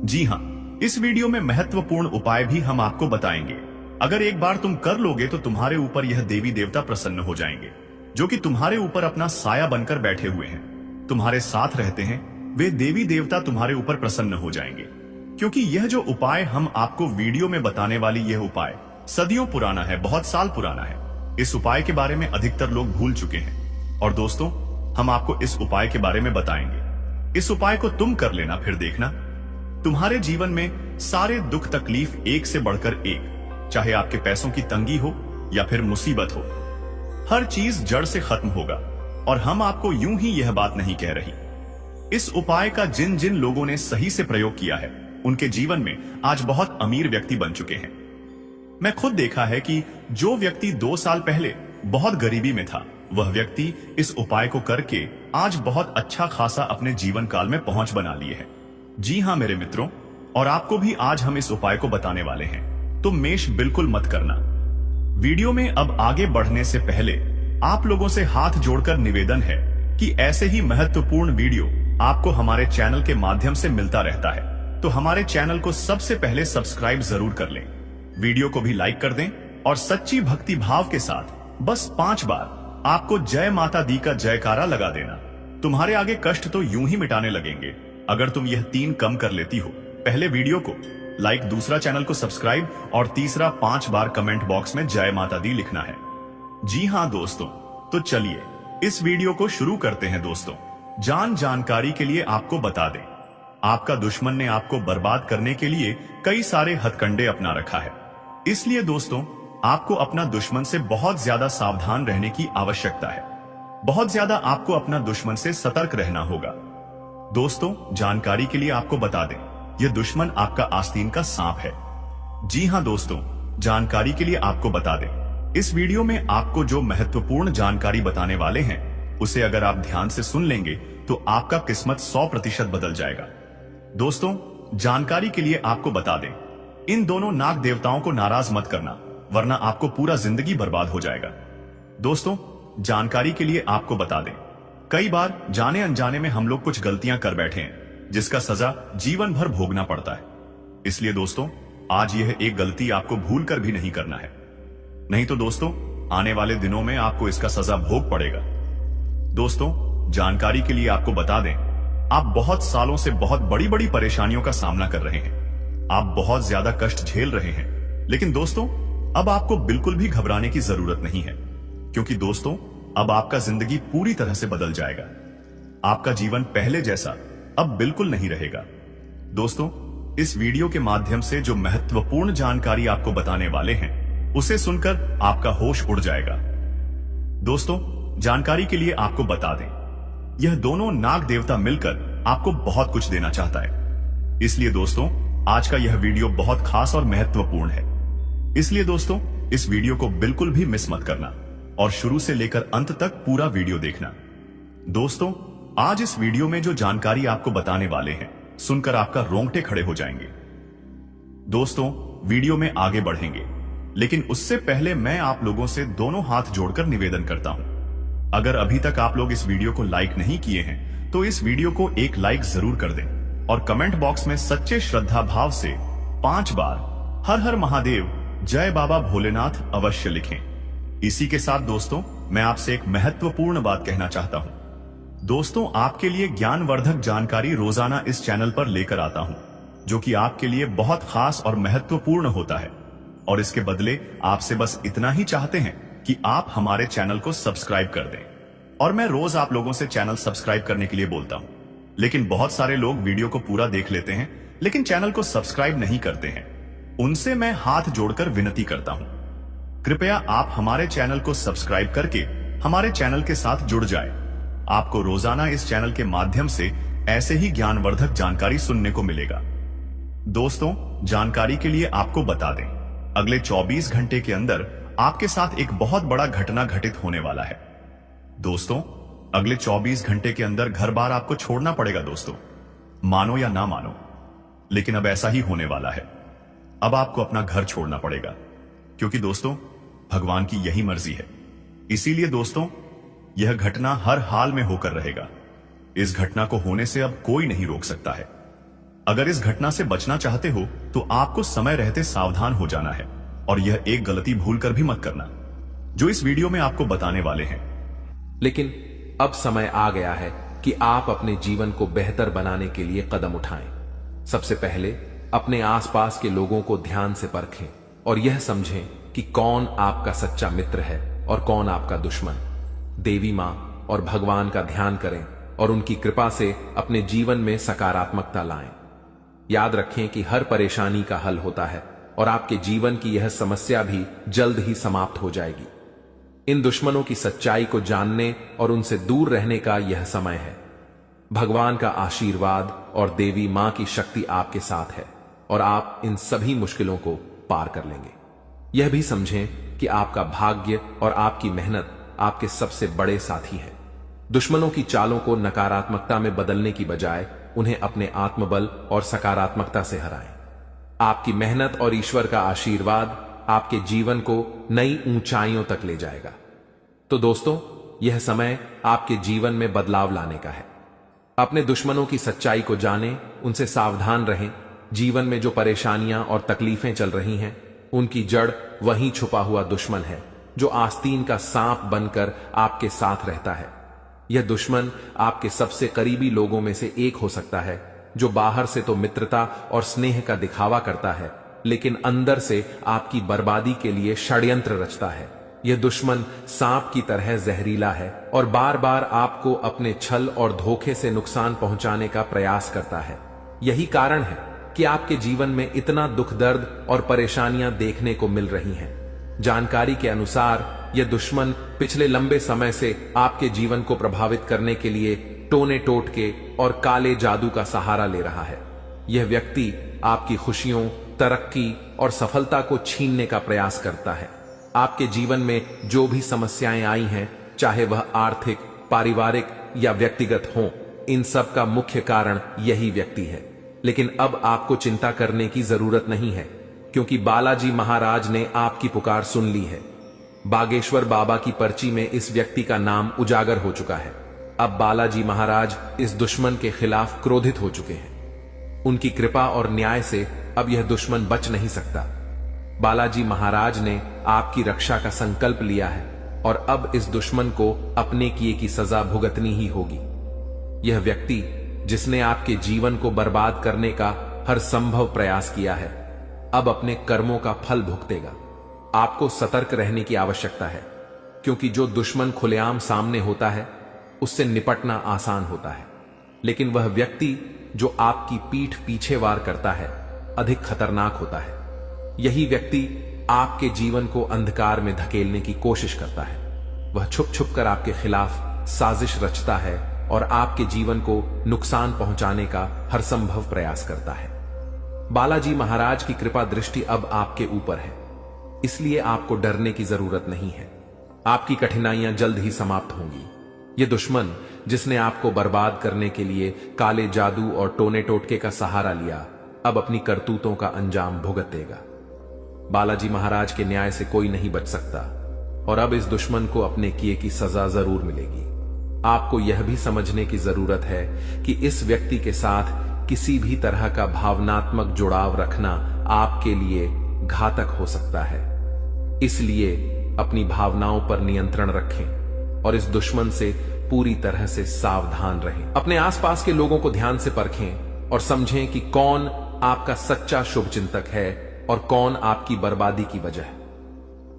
जी हां, इस वीडियो में महत्वपूर्ण उपाय भी हम आपको बताएंगे। अगर एक बार तुम कर लोगे तो तुम्हारे ऊपर यह देवी देवता प्रसन्न हो जाएंगे, जो कि तुम्हारे ऊपर अपना साया बनकर बैठे हुए हैं, तुम्हारे साथ रहते हैं। वे देवी देवता तुम्हारे ऊपर प्रसन्न हो जाएंगे, क्योंकि यह जो उपाय हम आपको वीडियो में बताने वाली यह उपाय सदियों पुराना है, बहुत साल पुराना है। इस उपाय के बारे में अधिकतर लोग भूल चुके हैं, और दोस्तों हम आपको इस उपाय के बारे में बताएंगे। इस उपाय को तुम कर लेना, फिर देखना तुम्हारे जीवन में सारे दुख तकलीफ एक से बढ़कर एक, चाहे आपके पैसों की तंगी हो या फिर मुसीबत हो, हर चीज जड़ से खत्म होगा। और हम आपको यूं ही यह बात नहीं कह रही। इस उपाय का जिन जिन लोगों ने सही से प्रयोग किया है, उनके जीवन में आज बहुत अमीर व्यक्ति बन चुके हैं। मैं खुद देखा है कि जो व्यक्ति 2 साल पहले बहुत गरीबी में था, वह व्यक्ति इस उपाय को करके आज बहुत अच्छा खासा अपने जीवन काल में पहुंच बना लिए है। जी हां मेरे मित्रों, और आपको भी आज हम इस उपाय को बताने वाले हैं, तो मेष बिल्कुल मत करना। वीडियो में अब आगे बढ़ने से पहले आप लोगों से हाथ जोड़कर निवेदन है कि ऐसे ही महत्वपूर्ण वीडियो आपको हमारे चैनल के माध्यम से मिलता रहता है, तो हमारे चैनल को सबसे पहले सब्सक्राइब जरूर कर लें, वीडियो को भी लाइक कर दें, और सच्ची भक्ति भाव के साथ बस 5 बार आपको जय माता दी का जयकारा लगा देना। तुम्हारे आगे कष्ट तो यूं ही मिटाने लगेंगे अगर तुम यह 3 कम कर लेती हो। पहले वीडियो को लाइक, दूसरा चैनल को सब्सक्राइब, और तीसरा 5 बार कमेंट बॉक्स में जय माता दी लिखना है। जी हां दोस्तों, तो चलिए इस वीडियो को शुरू करते हैं। दोस्तों, जानकारी के लिए आपको बता दें, आपका दुश्मन ने आपको बर्बाद करने के लिए कई सारे हथकंडे अपना रखा है। इसलिए दोस्तों आपको अपना दुश्मन से बहुत ज्यादा सावधान रहने की आवश्यकता है। बहुत ज्यादा आपको अपना दुश्मन से सतर्क रहना होगा। दोस्तों, जानकारी के लिए आपको बता दें, यह दुश्मन आपका आस्तीन का सांप है। जी हां दोस्तों, जानकारी के लिए आपको बता दें, इस वीडियो में आपको जो महत्वपूर्ण जानकारी बताने वाले हैं, उसे अगर आप ध्यान से सुन लेंगे तो आपका किस्मत 100% बदल जाएगा। दोस्तों, जानकारी के लिए आपको बता दें, इन दोनों नाग देवताओं को नाराज मत करना, वरना आपको पूरा जिंदगी बर्बाद हो जाएगा। दोस्तों, जानकारी के लिए आपको बता दें, कई बार जाने अनजाने में हम लोग कुछ गलतियां कर बैठे हैं, जिसका सजा जीवन भर भोगना पड़ता है। इसलिए दोस्तों, आज यह एक गलती आपको भूल कर भी नहीं करना है, नहीं तो दोस्तों आने वाले दिनों में आपको इसका सजा भोग पड़ेगा। दोस्तों, जानकारी के लिए आपको बता दें, आप बहुत सालों से बहुत बड़ी बड़ी परेशानियों का सामना कर रहे हैं। आप बहुत ज्यादा कष्ट झेल रहे हैं, लेकिन दोस्तों अब आपको बिल्कुल भी घबराने की जरूरत नहीं है, क्योंकि दोस्तों अब आपका जिंदगी पूरी तरह से बदल जाएगा। आपका जीवन पहले जैसा अब बिल्कुल नहीं रहेगा। दोस्तों, इस वीडियो के माध्यम से जो महत्वपूर्ण जानकारी आपको बताने वाले हैं, उसे सुनकर आपका होश उड़ जाएगा। दोस्तों, जानकारी के लिए आपको बता दें, यह दोनों नाग देवता मिलकर आपको बहुत कुछ देना चाहता है। इसलिए दोस्तों आज का यह वीडियो बहुत खास और महत्वपूर्ण है। इसलिए दोस्तों इस वीडियो को बिल्कुल भी मिस मत करना और शुरू से लेकर अंत तक पूरा वीडियो देखना। दोस्तों, आज इस वीडियो में जो जानकारी आपको बताने वाले हैं, सुनकर आपका रोंगटे खड़े हो जाएंगे। दोस्तों, वीडियो में आगे बढ़ेंगे, लेकिन उससे पहले मैं आप लोगों से दोनों हाथ जोड़कर निवेदन करता हूं, अगर अभी तक आप लोग इस वीडियो को लाइक नहीं किए हैं तो इस वीडियो को एक लाइक जरूर कर दें और कमेंट बॉक्स में सच्चे श्रद्धा भाव से 5 बार हर हर महादेव, जय बाबा भोलेनाथ अवश्य लिखें। इसी के साथ दोस्तों मैं आपसे एक महत्वपूर्ण बात कहना चाहता हूं। दोस्तों, आपके लिए ज्ञानवर्धक जानकारी रोजाना इस चैनल पर लेकर आता हूं, जो कि आपके लिए बहुत खास और महत्वपूर्ण होता है, और इसके बदले आपसे बस इतना ही चाहते हैं कि आप हमारे चैनल को सब्सक्राइब कर दें। और मैं रोज आप लोगों से चैनल सब्सक्राइब करने के लिए बोलता हूं, लेकिन बहुत सारे लोग वीडियो को पूरा देख लेते हैं लेकिन चैनल को सब्सक्राइब नहीं करते हैं। उनसे मैं हाथ जोड़कर विनती करता हूं, कृपया आप हमारे चैनल को सब्सक्राइब करके हमारे चैनल के साथ जुड़ जाए। आपको रोजाना इस चैनल के माध्यम से ऐसे ही ज्ञानवर्धक जानकारी सुनने को मिलेगा। दोस्तों, जानकारी के लिए आपको बता दें, अगले 24 घंटे के अंदर आपके साथ एक बहुत बड़ा घटना घटित होने वाला है। दोस्तों, अगले 24 घंटे के अंदर घर बार आपको छोड़ना पड़ेगा। दोस्तों, मानो या ना मानो, लेकिन अब ऐसा ही होने वाला है। अब आपको अपना घर छोड़ना पड़ेगा, क्योंकि दोस्तों भगवान की यही मर्जी है। इसीलिए दोस्तों यह घटना हर हाल में होकर रहेगा। इस घटना को होने से अब कोई नहीं रोक सकता है। अगर इस घटना से बचना चाहते हो तो आपको समय रहते सावधान हो जाना है, और यह एक गलती भूल कर भी मत करना, जो इस वीडियो में आपको बताने वाले हैं। लेकिन अब समय आ गया है कि आप अपने जीवन को बेहतर बनाने के लिए कदम उठाएं। सबसे पहले अपने आसपास के लोगों को ध्यान से परखें और यह समझें कि कौन आपका सच्चा मित्र है और कौन आपका दुश्मन। देवी मां और भगवान का ध्यान करें और उनकी कृपा से अपने जीवन में सकारात्मकता लाएं। याद रखें कि हर परेशानी का हल होता है और आपके जीवन की यह समस्या भी जल्द ही समाप्त हो जाएगी। इन दुश्मनों की सच्चाई को जानने और उनसे दूर रहने का यह समय है। भगवान का आशीर्वाद और देवी मां की शक्ति आपके साथ है और आप इन सभी मुश्किलों को पार कर लेंगे। यह भी समझें कि आपका भाग्य और आपकी मेहनत आपके सबसे बड़े साथी है। दुश्मनों की चालों को नकारात्मकता में बदलने की बजाय उन्हें अपने आत्मबल और सकारात्मकता से हराएं। आपकी मेहनत और ईश्वर का आशीर्वाद आपके जीवन को नई ऊंचाइयों तक ले जाएगा। तो दोस्तों, यह समय आपके जीवन में बदलाव लाने का है। अपने दुश्मनों की सच्चाई को जानें, उनसे सावधान रहें। जीवन में जो परेशानियां और तकलीफें चल रही हैं, उनकी जड़ वहीं छुपा हुआ दुश्मन है, जो आस्तीन का सांप बनकर आपके साथ रहता है। यह दुश्मन आपके सबसे करीबी लोगों में से एक हो सकता है, जो बाहर से तो मित्रता और स्नेह का दिखावा करता है, लेकिन अंदर से आपकी बर्बादी के लिए षड्यंत्र रचता है। यह दुश्मन सांप की तरह जहरीला है और बार बार आपको अपने छल और धोखे से नुकसान पहुंचाने का प्रयास करता है। यही कारण है कि आपके जीवन में इतना दुख दर्द और परेशानियां देखने को मिल रही हैं। जानकारी के अनुसार यह दुश्मन पिछले लंबे समय से आपके जीवन को प्रभावित करने के लिए टोने टोटके और काले जादू का सहारा ले रहा है। यह व्यक्ति आपकी खुशियों, तरक्की और सफलता को छीनने का प्रयास करता है। आपके जीवन में जो भी समस्याएं आई हैं, चाहे वह आर्थिक, पारिवारिक या व्यक्तिगत हों, इन सब का मुख्य कारण यही व्यक्ति है। लेकिन अब आपको चिंता करने की जरूरत नहीं है, क्योंकि बालाजी महाराज ने आपकी पुकार सुन ली है। बागेश्वर बाबा की पर्ची में इस व्यक्ति का नाम उजागर हो चुका है। अब बालाजी महाराज इस दुश्मन के खिलाफ क्रोधित हो चुके हैं। उनकी कृपा और न्याय से अब यह दुश्मन बच नहीं सकता। बालाजी महाराज ने आपकी रक्षा का संकल्प लिया है और अब इस दुश्मन को अपने किए की सजा भुगतनी ही होगी। यह व्यक्ति जिसने आपके जीवन को बर्बाद करने का हर संभव प्रयास किया है, अब अपने कर्मों का फल भुगतेगा। आपको सतर्क रहने की आवश्यकता है, क्योंकि जो दुश्मन खुलेआम सामने होता है उससे निपटना आसान होता है, लेकिन वह व्यक्ति जो आपकी पीठ पीछे वार करता है अधिक खतरनाक होता है। यही व्यक्ति आपके जीवन को अंधकार में धकेलने की कोशिश करता है। वह छुप छुप कर आपके खिलाफ साजिश रचता है और आपके जीवन को नुकसान पहुंचाने का हर संभव प्रयास करता है। बालाजी महाराज की कृपा दृष्टि अब आपके ऊपर है, इसलिए आपको डरने की जरूरत नहीं है। आपकी कठिनाइयां जल्द ही समाप्त होंगी। यह दुश्मन जिसने आपको बर्बाद करने के लिए काले जादू और टोने टोटके का सहारा लिया, अब अपनी करतूतों का अंजाम भुगतेगा। बालाजी महाराज के न्याय से कोई नहीं बच सकता और अब इस दुश्मन को अपने किए की सजा जरूर मिलेगी। आपको यह भी समझने की जरूरत है कि इस व्यक्ति के साथ किसी भी तरह का भावनात्मक जुड़ाव रखना आपके लिए घातक हो सकता है। इसलिए अपनी भावनाओं पर नियंत्रण रखें और इस दुश्मन से पूरी तरह से सावधान रहें। अपने आसपास के लोगों को ध्यान से परखें और समझें कि कौन आपका सच्चा शुभचिंतक है और कौन आपकी बर्बादी की वजह है।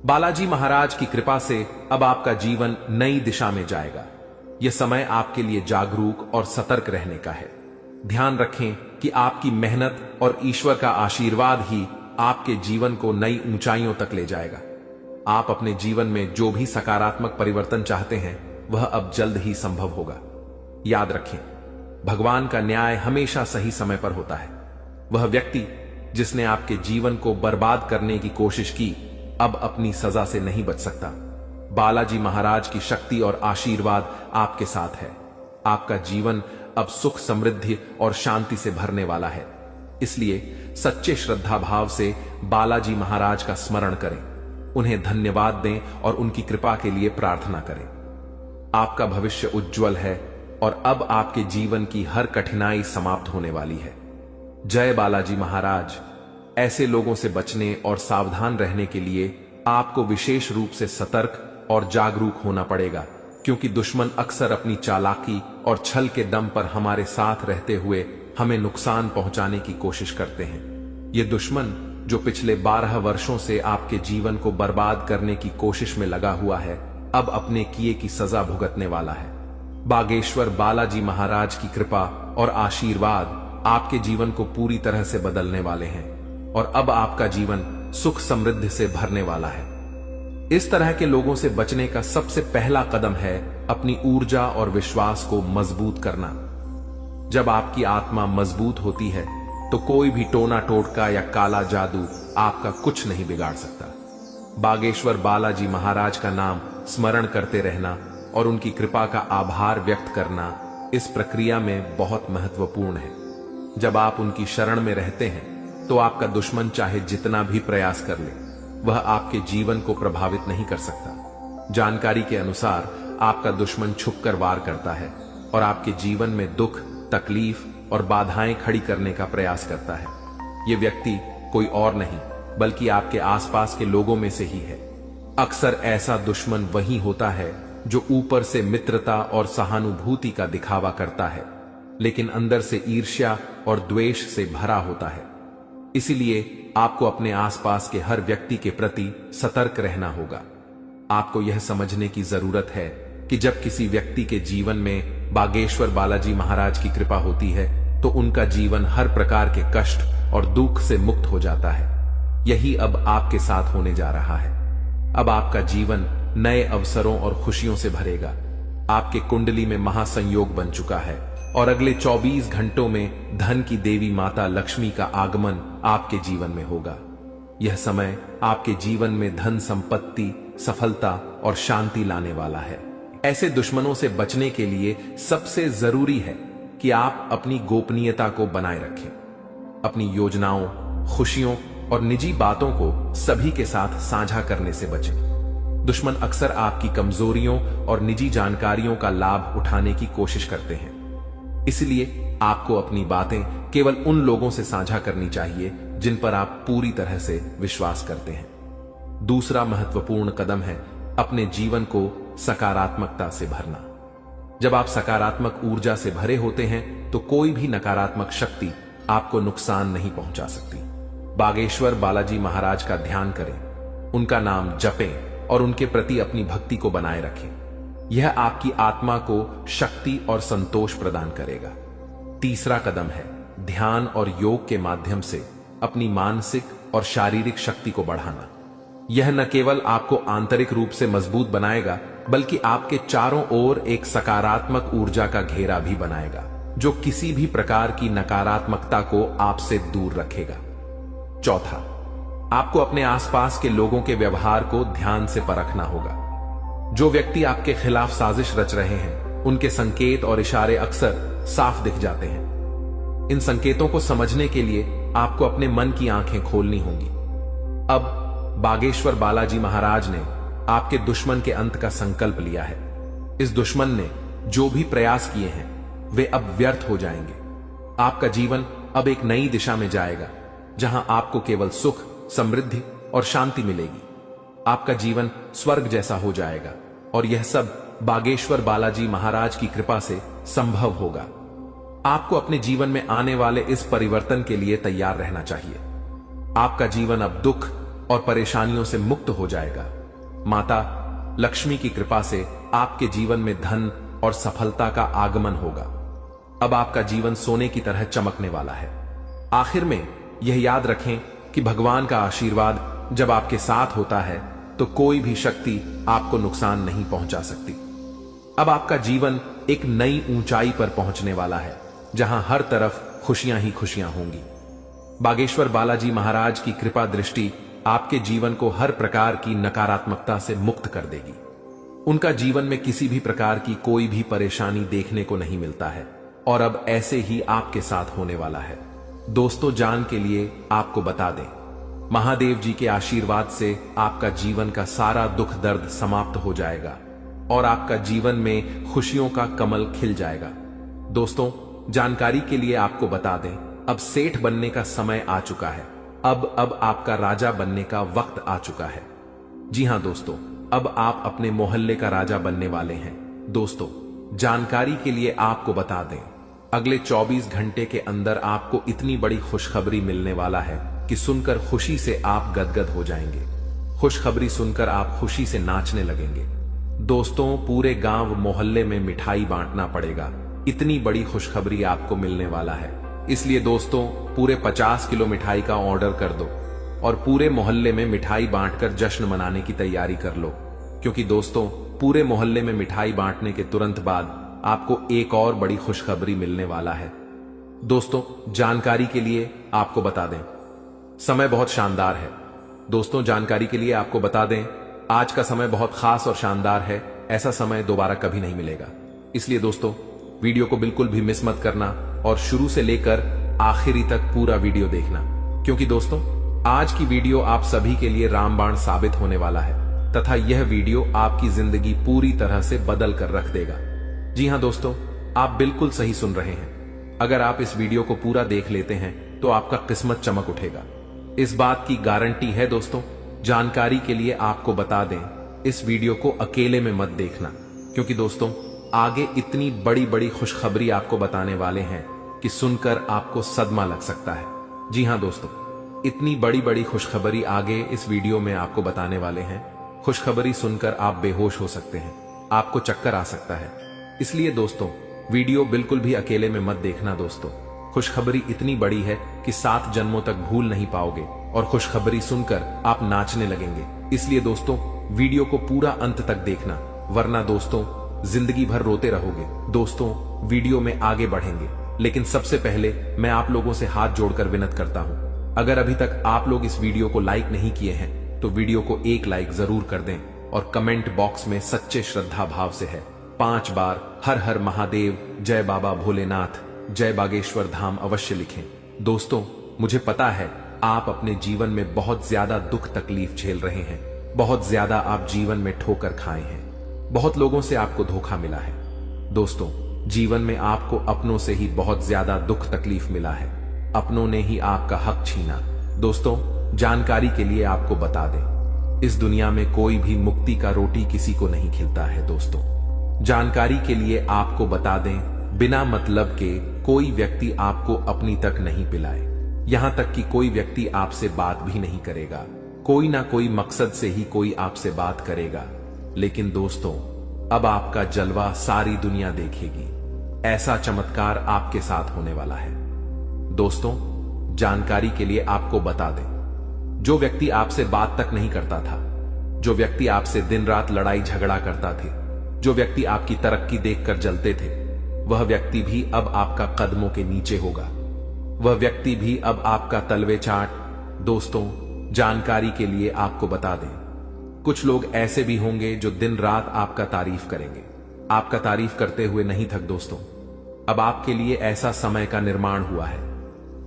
बालाजी महाराज की कृपा से अब आपका जीवन नई दिशा में जाएगा। यह समय आपके लिए जागरूक और सतर्क रहने का है। ध्यान रखें कि आपकी मेहनत और ईश्वर का आशीर्वाद ही आपके जीवन को नई ऊंचाइयों तक ले जाएगा। आप अपने जीवन में जो भी सकारात्मक परिवर्तन चाहते हैं, वह अब जल्द ही संभव होगा। याद रखें, भगवान का न्याय हमेशा सही समय पर होता है। वह व्यक्ति जिसने आपके जीवन को बर्बाद करने की कोशिश की, अब अपनी सजा से नहीं बच सकता। बालाजी महाराज की शक्ति और आशीर्वाद आपके साथ है। आपका जीवन अब सुख, समृद्धि और शांति से भरने वाला है। इसलिए सच्चे श्रद्धा भाव से बालाजी महाराज का स्मरण करें, उन्हें धन्यवाद दें और उनकी कृपा के लिए प्रार्थना करें। आपका भविष्य उज्जवल है और अब आपके जीवन की हर कठिनाई समाप्त होने वाली है। जय बालाजी महाराज। ऐसे लोगों से बचने और सावधान रहने के लिए आपको विशेष रूप से सतर्क और जागरूक होना पड़ेगा, क्योंकि दुश्मन अक्सर अपनी चालाकी और छल के दम पर हमारे साथ रहते हुए हमें नुकसान पहुंचाने की कोशिश करते हैं। ये दुश्मन जो पिछले 12 वर्षों से आपके जीवन को बर्बाद करने की कोशिश में लगा हुआ है, अब अपने किए की सजा भुगतने वाला है। बागेश्वर बालाजी महाराज की कृपा और आशीर्वाद आपके जीवन को पूरी तरह से बदलने वाले हैं और अब आपका जीवन सुख समृद्धि से भरने वाला है। इस तरह के लोगों से बचने का सबसे पहला कदम है अपनी ऊर्जा और विश्वास को मजबूत करना। जब आपकी आत्मा मजबूत होती है तो कोई भी टोना टोटका या काला जादू आपका कुछ नहीं बिगाड़ सकता। बागेश्वर बालाजी महाराज का नाम स्मरण करते रहना और उनकी कृपा का आभार व्यक्त करना इस प्रक्रिया में बहुत महत्वपूर्ण है। जब आप उनकी शरण में रहते हैं तो आपका दुश्मन चाहे जितना भी प्रयास कर ले, वह आपके जीवन को प्रभावित नहीं कर सकता। जानकारी के अनुसार आपका दुश्मन छुपकर वार करता है और आपके जीवन में दुख, तकलीफ और बाधाएं खड़ी करने का प्रयास करता है। यह व्यक्ति कोई और नहीं बल्कि आपके आसपास के लोगों में से ही है। अक्सर ऐसा दुश्मन वही होता है जो ऊपर से मित्रता और सहानुभूति का दिखावा करता है, लेकिन अंदर से ईर्ष्या और द्वेष से भरा होता है। इसीलिए आपको अपने आसपास के हर व्यक्ति के प्रति सतर्क रहना होगा। आपको यह समझने की जरूरत है कि जब किसी व्यक्ति के जीवन में बागेश्वर बालाजी महाराज की कृपा होती है तो उनका जीवन हर प्रकार के कष्ट और दुख से मुक्त हो जाता है। यही अब आपके साथ होने जा रहा है। अब आपका जीवन नए अवसरों और खुशियों से भरेगा। आपके कुंडली में महासंयोग बन चुका है और अगले 24 घंटों में धन की देवी माता लक्ष्मी का आगमन आपके जीवन में होगा। यह समय आपके जीवन में धन, संपत्ति, सफलता और शांति लाने वाला है। ऐसे दुश्मनों से बचने के लिए सबसे जरूरी है कि आप अपनी गोपनीयता को बनाए रखें। अपनी योजनाओं, खुशियों और निजी बातों को सभी के साथ साझा करने से बचें। दुश्मन अक्सर आपकी कमजोरियों और निजी जानकारियों का लाभ उठाने की कोशिश करते हैं। इसलिए आपको अपनी बातें केवल उन लोगों से साझा करनी चाहिए जिन पर आप पूरी तरह से विश्वास करते हैं। दूसरा महत्वपूर्ण कदम है अपने जीवन को सकारात्मकता से भरना। जब आप सकारात्मक ऊर्जा से भरे होते हैं तो कोई भी नकारात्मक शक्ति आपको नुकसान नहीं पहुंचा सकती। बागेश्वर बालाजी महाराज का ध्यान करें, उनका नाम जपें और उनके प्रति अपनी भक्ति को बनाए रखें। यह आपकी आत्मा को शक्ति और संतोष प्रदान करेगा। तीसरा कदम है ध्यान और योग के माध्यम से अपनी मानसिक और शारीरिक शक्ति को बढ़ाना। यह न केवल आपको आंतरिक रूप से मजबूत बनाएगा बल्कि आपके चारों ओर एक सकारात्मक ऊर्जा का घेरा भी बनाएगा जो किसी भी प्रकार की नकारात्मकता को आपसे दूर रखेगा। चौथा, आपको अपने आसपास के लोगों के व्यवहार को ध्यान से परखना होगा। जो व्यक्ति आपके खिलाफ साजिश रच रहे हैं उनके संकेत और इशारे अक्सर साफ दिख जाते हैं। इन संकेतों को समझने के लिए आपको अपने मन की आंखें खोलनी होंगी। अब बागेश्वर बालाजी महाराज ने आपके दुश्मन के अंत का संकल्प लिया है। इस दुश्मन ने जो भी प्रयास किए हैं वे अब व्यर्थ हो जाएंगे। आपका जीवन अब एक नई दिशा में जाएगा जहां आपको केवल सुख, समृद्धि और शांति मिलेगी। आपका जीवन स्वर्ग जैसा हो जाएगा और यह सब बागेश्वर बालाजी महाराज की कृपा से संभव होगा। आपको अपने जीवन में आने वाले इस परिवर्तन के लिए तैयार रहना चाहिए। आपका जीवन अब दुख और परेशानियों से मुक्त हो जाएगा। माता लक्ष्मी की कृपा से आपके जीवन में धन और सफलता का आगमन होगा। अब आपका जीवन सोने की तरह चमकने वाला है। आखिर में यह याद रखें कि भगवान का आशीर्वाद जब आपके साथ होता है तो कोई भी शक्ति आपको नुकसान नहीं पहुंचा सकती। अब आपका जीवन एक नई ऊंचाई पर पहुंचने वाला है जहां हर तरफ खुशियां ही खुशियां होंगी। बागेश्वर बालाजी महाराज की कृपा दृष्टि आपके जीवन को हर प्रकार की नकारात्मकता से मुक्त कर देगी। उनका जीवन में किसी भी प्रकार की कोई भी परेशानी देखने को नहीं मिलता है और अब ऐसे ही आपके साथ होने वाला है। दोस्तों, जान के लिए आपको बता दें, महादेव जी के आशीर्वाद से आपका जीवन का सारा दुख दर्द समाप्त हो जाएगा और आपका जीवन में खुशियों का कमल खिल जाएगा। दोस्तों, जानकारी के लिए आपको बता दें, अब सेठ बनने का समय आ चुका है। अब आपका राजा बनने का वक्त आ चुका है। जी हां दोस्तों, अब आप अपने मोहल्ले का राजा बनने वाले हैं। दोस्तों, जानकारी के लिए आपको बता दें, अगले 24 घंटे के अंदर आपको इतनी बड़ी खुशखबरी मिलने वाला है कि सुनकर खुशी से आप गदगद हो जाएंगे। खुशखबरी सुनकर आप खुशी से नाचने लगेंगे। दोस्तों, पूरे गांव मोहल्ले में मिठाई बांटना पड़ेगा, इतनी बड़ी खुशखबरी आपको मिलने वाला है। इसलिए दोस्तों, पूरे 50 किलो मिठाई का ऑर्डर कर दो और पूरे मोहल्ले में मिठाई बांटकर जश्न मनाने की तैयारी कर लो, क्योंकि दोस्तों, पूरे मोहल्ले में मिठाई बांटने के तुरंत बाद आपको एक और बड़ी खुशखबरी मिलने वाला है। दोस्तों, जानकारी के लिए आपको बता दें, समय बहुत शानदार है। दोस्तों, जानकारी के लिए आपको बता दें, आज का समय बहुत खास और शानदार है। ऐसा समय दोबारा कभी नहीं मिलेगा। इसलिए दोस्तों, वीडियो को बिल्कुल भी मिस मत करना और शुरू से लेकर आखिरी तक पूरा वीडियो देखना, क्योंकि दोस्तों, आज की वीडियो आप सभी के लिए रामबाण साबित होने वाला है तथा यह वीडियो आपकी जिंदगी पूरी तरह से बदल कर रख देगा। जी हां दोस्तों, आप बिल्कुल सही सुन रहे हैं। अगर आप इस वीडियो को पूरा देख लेते हैं तो आपका किस्मत चमक उठेगा, इस बात की गारंटी है। दोस्तों, जानकारी के लिए आपको बता दें, इस वीडियो को अकेले में मत देखना, क्योंकि दोस्तों, आगे इतनी बड़ी बड़ी खुशखबरी आपको बताने वाले हैं कि सुनकर आपको सदमा लग सकता है। जी हां दोस्तों, इतनी बड़ी बड़ी खुशखबरी आगे इस वीडियो में आपको बताने वाले हैं। खुशखबरी सुनकर आप बेहोश हो सकते हैं, आपको चक्कर आ सकता है। इसलिए दोस्तों, वीडियो बिल्कुल भी अकेले में मत देखना। दोस्तों, खुशखबरी इतनी बड़ी है कि 7 जन्मों तक भूल नहीं पाओगे और खुशखबरी सुनकर आप नाचने लगेंगे। इसलिए दोस्तों वीडियो को पूरा अंत तक देखना, वरना दोस्तों जिंदगी भर रोते रहोगे। दोस्तों वीडियो में आगे बढ़ेंगे, लेकिन सबसे पहले मैं आप लोगों से हाथ जोड़कर विनती करता हूं, अगर अभी तक आप लोग इस वीडियो को लाइक नहीं किए हैं तो वीडियो को एक लाइक जरूर कर दें और कमेंट बॉक्स में सच्चे श्रद्धा भाव से है 5 बार हर हर महादेव, जय बाबा भोलेनाथ, जय बागेश्वर धाम अवश्य लिखें। दोस्तों मुझे पता है आप अपने जीवन में बहुत ज्यादा दुख तकलीफ झेल रहे हैं, बहुत ज्यादा आप जीवन में ठोकर खाए हैं, बहुत लोगों से आपको धोखा मिला है। दोस्तों जीवन में आपको अपनों से ही बहुत ज्यादा दुख तकलीफ मिला है, अपनों ने ही आपका हक छीना। दोस्तों जानकारी के लिए आपको बता दें, इस दुनिया में कोई भी मुक्ति का रोटी किसी को नहीं खिलता है। दोस्तों जानकारी के लिए आपको बता दें, बिना मतलब के कोई व्यक्ति आपको अपनी तक नहीं पिलाए, यहां तक कि कोई व्यक्ति आपसे बात भी नहीं करेगा, कोई ना कोई मकसद से ही कोई आपसे बात करेगा। लेकिन दोस्तों अब आपका जलवा सारी दुनिया देखेगी, ऐसा चमत्कार आपके साथ होने वाला है। दोस्तों जानकारी के लिए आपको बता दें, जो व्यक्ति आपसे बात तक नहीं करता था, जो व्यक्ति आपसे दिन रात लड़ाई झगड़ा करता थे, जो व्यक्ति आपकी तरक्की देखकर जलते थे, वह व्यक्ति भी अब आपका कदमों के नीचे होगा, वह व्यक्ति भी अब आपका तलवे चाट। दोस्तों जानकारी के लिए आपको बता दें, कुछ लोग ऐसे भी होंगे जो दिन रात आपका तारीफ करेंगे, आपका तारीफ करते हुए नहीं थक। दोस्तों अब आपके लिए ऐसा समय का निर्माण हुआ है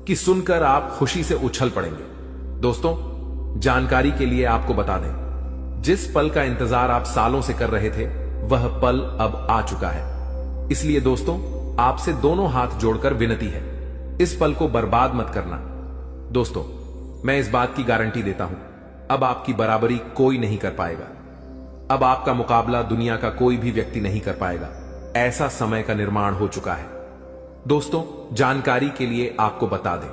कि सुनकर आप खुशी से उछल पड़ेंगे। दोस्तों जानकारी के लिए आपको बता दें, जिस पल का इंतजार आप सालों से कर रहे थे वह पल अब आ चुका है। इसलिए दोस्तों आपसे दोनों हाथ जोड़कर विनती है, इस पल को बर्बाद मत करना। दोस्तों मैं इस बात की गारंटी देता हूं, अब आपकी बराबरी कोई नहीं कर पाएगा, अब आपका मुकाबला दुनिया का कोई भी व्यक्ति नहीं कर पाएगा, ऐसा समय का निर्माण हो चुका है। दोस्तों जानकारी के लिए आपको बता दें,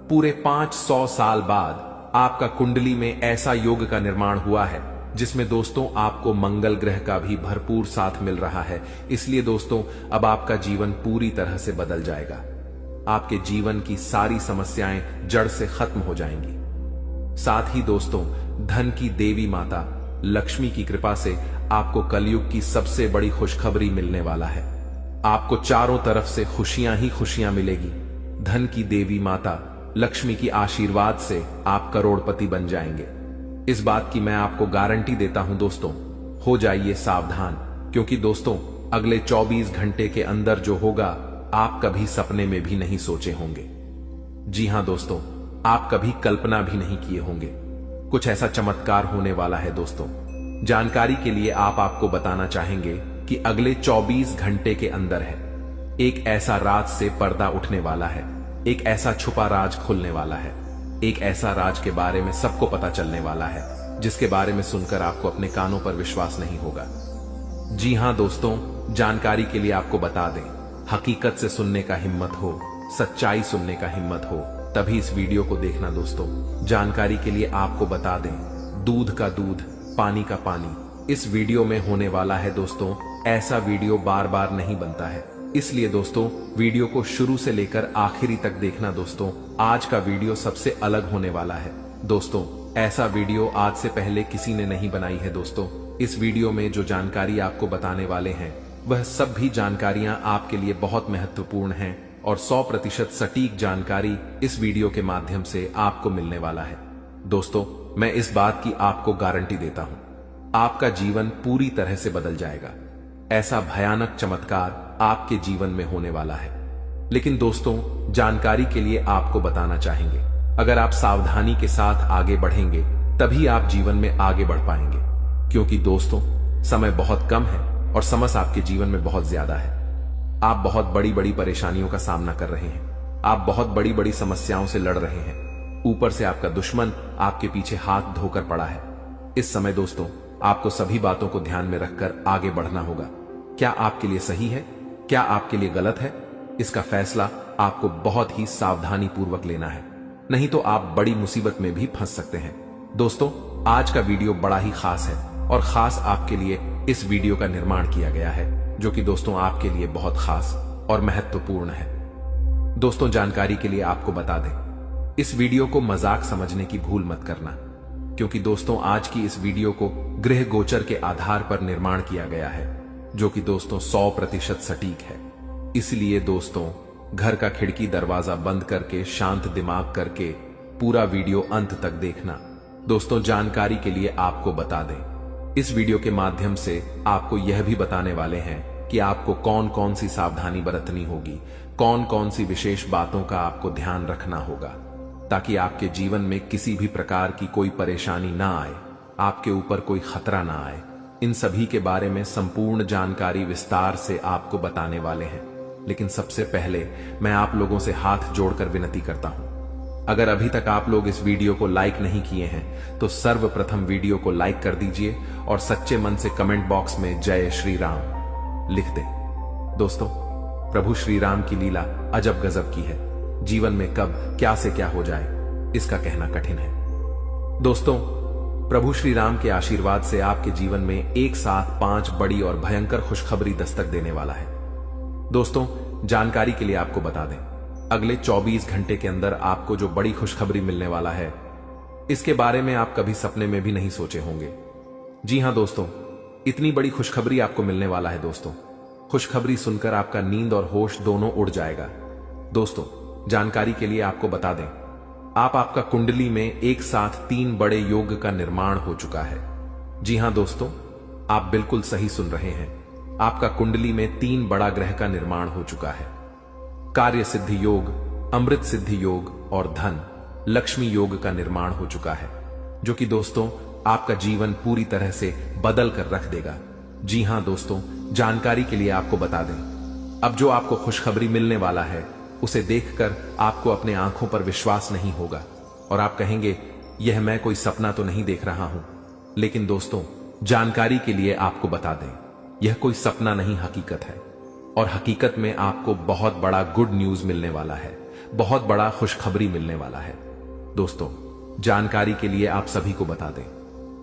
पूरे 500 साल बाद आपका कुंडली में ऐसा योग का निर्माण हुआ है जिसमें दोस्तों आपको मंगल ग्रह का भी भरपूर साथ मिल रहा है। इसलिए दोस्तों अब आपका जीवन पूरी तरह से बदल जाएगा, आपके जीवन की सारी समस्याएं जड़ से खत्म हो जाएंगी। साथ ही दोस्तों धन की देवी माता लक्ष्मी की कृपा से आपको कलयुग की सबसे बड़ी खुशखबरी मिलने वाला है, आपको चारों तरफ से खुशियां ही खुशियां मिलेगी। धन की देवी माता लक्ष्मी की आशीर्वाद से आप करोड़पति बन जाएंगे, इस बात की मैं आपको गारंटी देता हूं। दोस्तों हो जाइए सावधान, क्योंकि दोस्तों अगले 24 घंटे के अंदर जो होगा आप कभी सपने में भी नहीं सोचे होंगे। जी हां दोस्तों, आप कभी कल्पना भी नहीं किए होंगे, कुछ ऐसा चमत्कार होने वाला है। दोस्तों जानकारी के लिए आपको बताना चाहेंगे कि अगले 24 घंटे के अंदर है एक ऐसा राज से पर्दा उठने वाला है, एक ऐसा छुपा राज खुलने वाला है, एक ऐसा राज के बारे में सबको पता चलने वाला है जिसके बारे में सुनकर आपको अपने कानों पर विश्वास नहीं होगा। जी हां दोस्तों जानकारी के लिए आपको बता दें, हकीकत से सुनने का हिम्मत हो, सच्चाई सुनने का हिम्मत हो, तभी इस वीडियो को देखना। दोस्तों जानकारी के लिए आपको बता दें, दूध का दूध पानी का पानी इस वीडियो में होने वाला है। दोस्तों ऐसा वीडियो बार बार नहीं बनता है, इसलिए दोस्तों वीडियो को शुरू से लेकर आखिरी तक देखना। दोस्तों आज का वीडियो सबसे अलग होने वाला है। दोस्तों ऐसा वीडियो आज से पहले किसी ने नहीं बनाई है। दोस्तों इस वीडियो में जो जानकारी आपको बताने वाले हैं वह सब भी जानकारियां आपके लिए बहुत महत्वपूर्ण हैं और 100% सटीक जानकारी इस वीडियो के माध्यम से आपको मिलने वाला है। दोस्तों मैं इस बात की आपको गारंटी देता हूं, आपका जीवन पूरी तरह से बदल जाएगा, ऐसा भयानक चमत्कार आपके जीवन में होने वाला है। लेकिन दोस्तों जानकारी के लिए आपको बताना चाहेंगे, अगर आप सावधानी के साथ आगे बढ़ेंगे तभी आप जीवन में आगे बढ़ पाएंगे, क्योंकि दोस्तों समय बहुत कम है और समझ आपके जीवन में बहुत ज्यादा है। आप बहुत बड़ी बड़ी परेशानियों का सामना कर रहे हैं, आप बहुत बड़ी बड़ी समस्याओं से लड़ रहे हैं, ऊपर से आपका दुश्मन आपके पीछे हाथ धोकर पड़ा है। इस समय दोस्तों आपको सभी बातों को ध्यान में रखकर आगे बढ़ना होगा। क्या आपके लिए सही है, क्या आपके लिए गलत है, इसका फैसला आपको बहुत ही सावधानी पूर्वक लेना है, नहीं तो आप बड़ी मुसीबत में भी फंस सकते हैं। दोस्तों आज का वीडियो बड़ा ही खास है और खास आपके लिए इस वीडियो का निर्माण किया गया है, जो कि दोस्तों आपके लिए बहुत खास और महत्वपूर्ण है। दोस्तों, जानकारी के लिए आपको बता दें, इस वीडियो को मजाक समझने की भूल मत करना, क्योंकि दोस्तों आज की इस वीडियो को गृह गोचर के आधार पर निर्माण किया गया है, जो कि दोस्तों 100% सटीक है। इसलिए दोस्तों, घर का खिड़की दरवाजा बंद करके शांत दिमाग करके पूरा वीडियो अंत तक देखना। दोस्तों, जानकारी के लिए आपको बता दें, इस वीडियो के माध्यम से आपको यह भी बताने वाले हैं कि आपको कौन कौन सी सावधानी बरतनी होगी, कौन कौन सी विशेष बातों का आपको ध्यान रखना होगा, ताकि आपके जीवन में किसी भी प्रकार की कोई परेशानी ना आए, आपके ऊपर कोई खतरा ना आए। इन सभी के बारे में संपूर्ण जानकारी विस्तार से आपको बताने वाले हैं। लेकिन सबसे पहले मैं आप लोगों से हाथ जोड़कर विनती करता हूं, अगर अभी तक आप लोग इस वीडियो को लाइक नहीं किए हैं तो सर्वप्रथम वीडियो को लाइक कर दीजिए और सच्चे मन से कमेंट बॉक्स में जय श्री राम लिख दें। दोस्तों, प्रभु श्री राम की लीला अजब गजब की है। जीवन में कब क्या से क्या हो जाए इसका कहना कठिन है। दोस्तों, प्रभु श्री राम के आशीर्वाद से आपके जीवन में एक साथ 5 बड़ी और भयंकर खुशखबरी दस्तक देने वाला है। दोस्तों, जानकारी के लिए आपको बता दें, अगले 24 घंटे के अंदर आपको जो बड़ी खुशखबरी मिलने वाला है, इसके बारे में आप कभी सपने में भी नहीं सोचे होंगे। जी हां दोस्तों, इतनी बड़ी खुशखबरी आपको मिलने वाला है। दोस्तों, खुशखबरी सुनकर आपका नींद और होश दोनों उड़ जाएगा। दोस्तों, जानकारी के लिए आपको बता दें, आपका कुंडली में एक साथ 3 बड़े योग का निर्माण हो चुका है। जी हां दोस्तों, आप बिल्कुल सही सुन रहे हैं, आपका कुंडली में 3 बड़ा ग्रह का निर्माण हो चुका है। कार्य सिद्धि योग, अमृत सिद्धि योग और धन लक्ष्मी योग का निर्माण हो चुका है, जो कि दोस्तों आपका जीवन पूरी तरह से बदल कर रख देगा। जी हां दोस्तों, जानकारी के लिए आपको बता दें, अब जो आपको खुशखबरी मिलने वाला है उसे देखकर आपको अपने आंखों पर विश्वास नहीं होगा और आप कहेंगे, यह मैं कोई सपना तो नहीं देख रहा हूं। लेकिन दोस्तों, जानकारी के लिए आपको बता दें, यह कोई सपना नहीं, हकीकत है। और हकीकत में आपको बहुत बड़ा गुड न्यूज मिलने वाला है, बहुत बड़ा खुशखबरी मिलने वाला है। दोस्तों, जानकारी के लिए आप सभी को बता दें,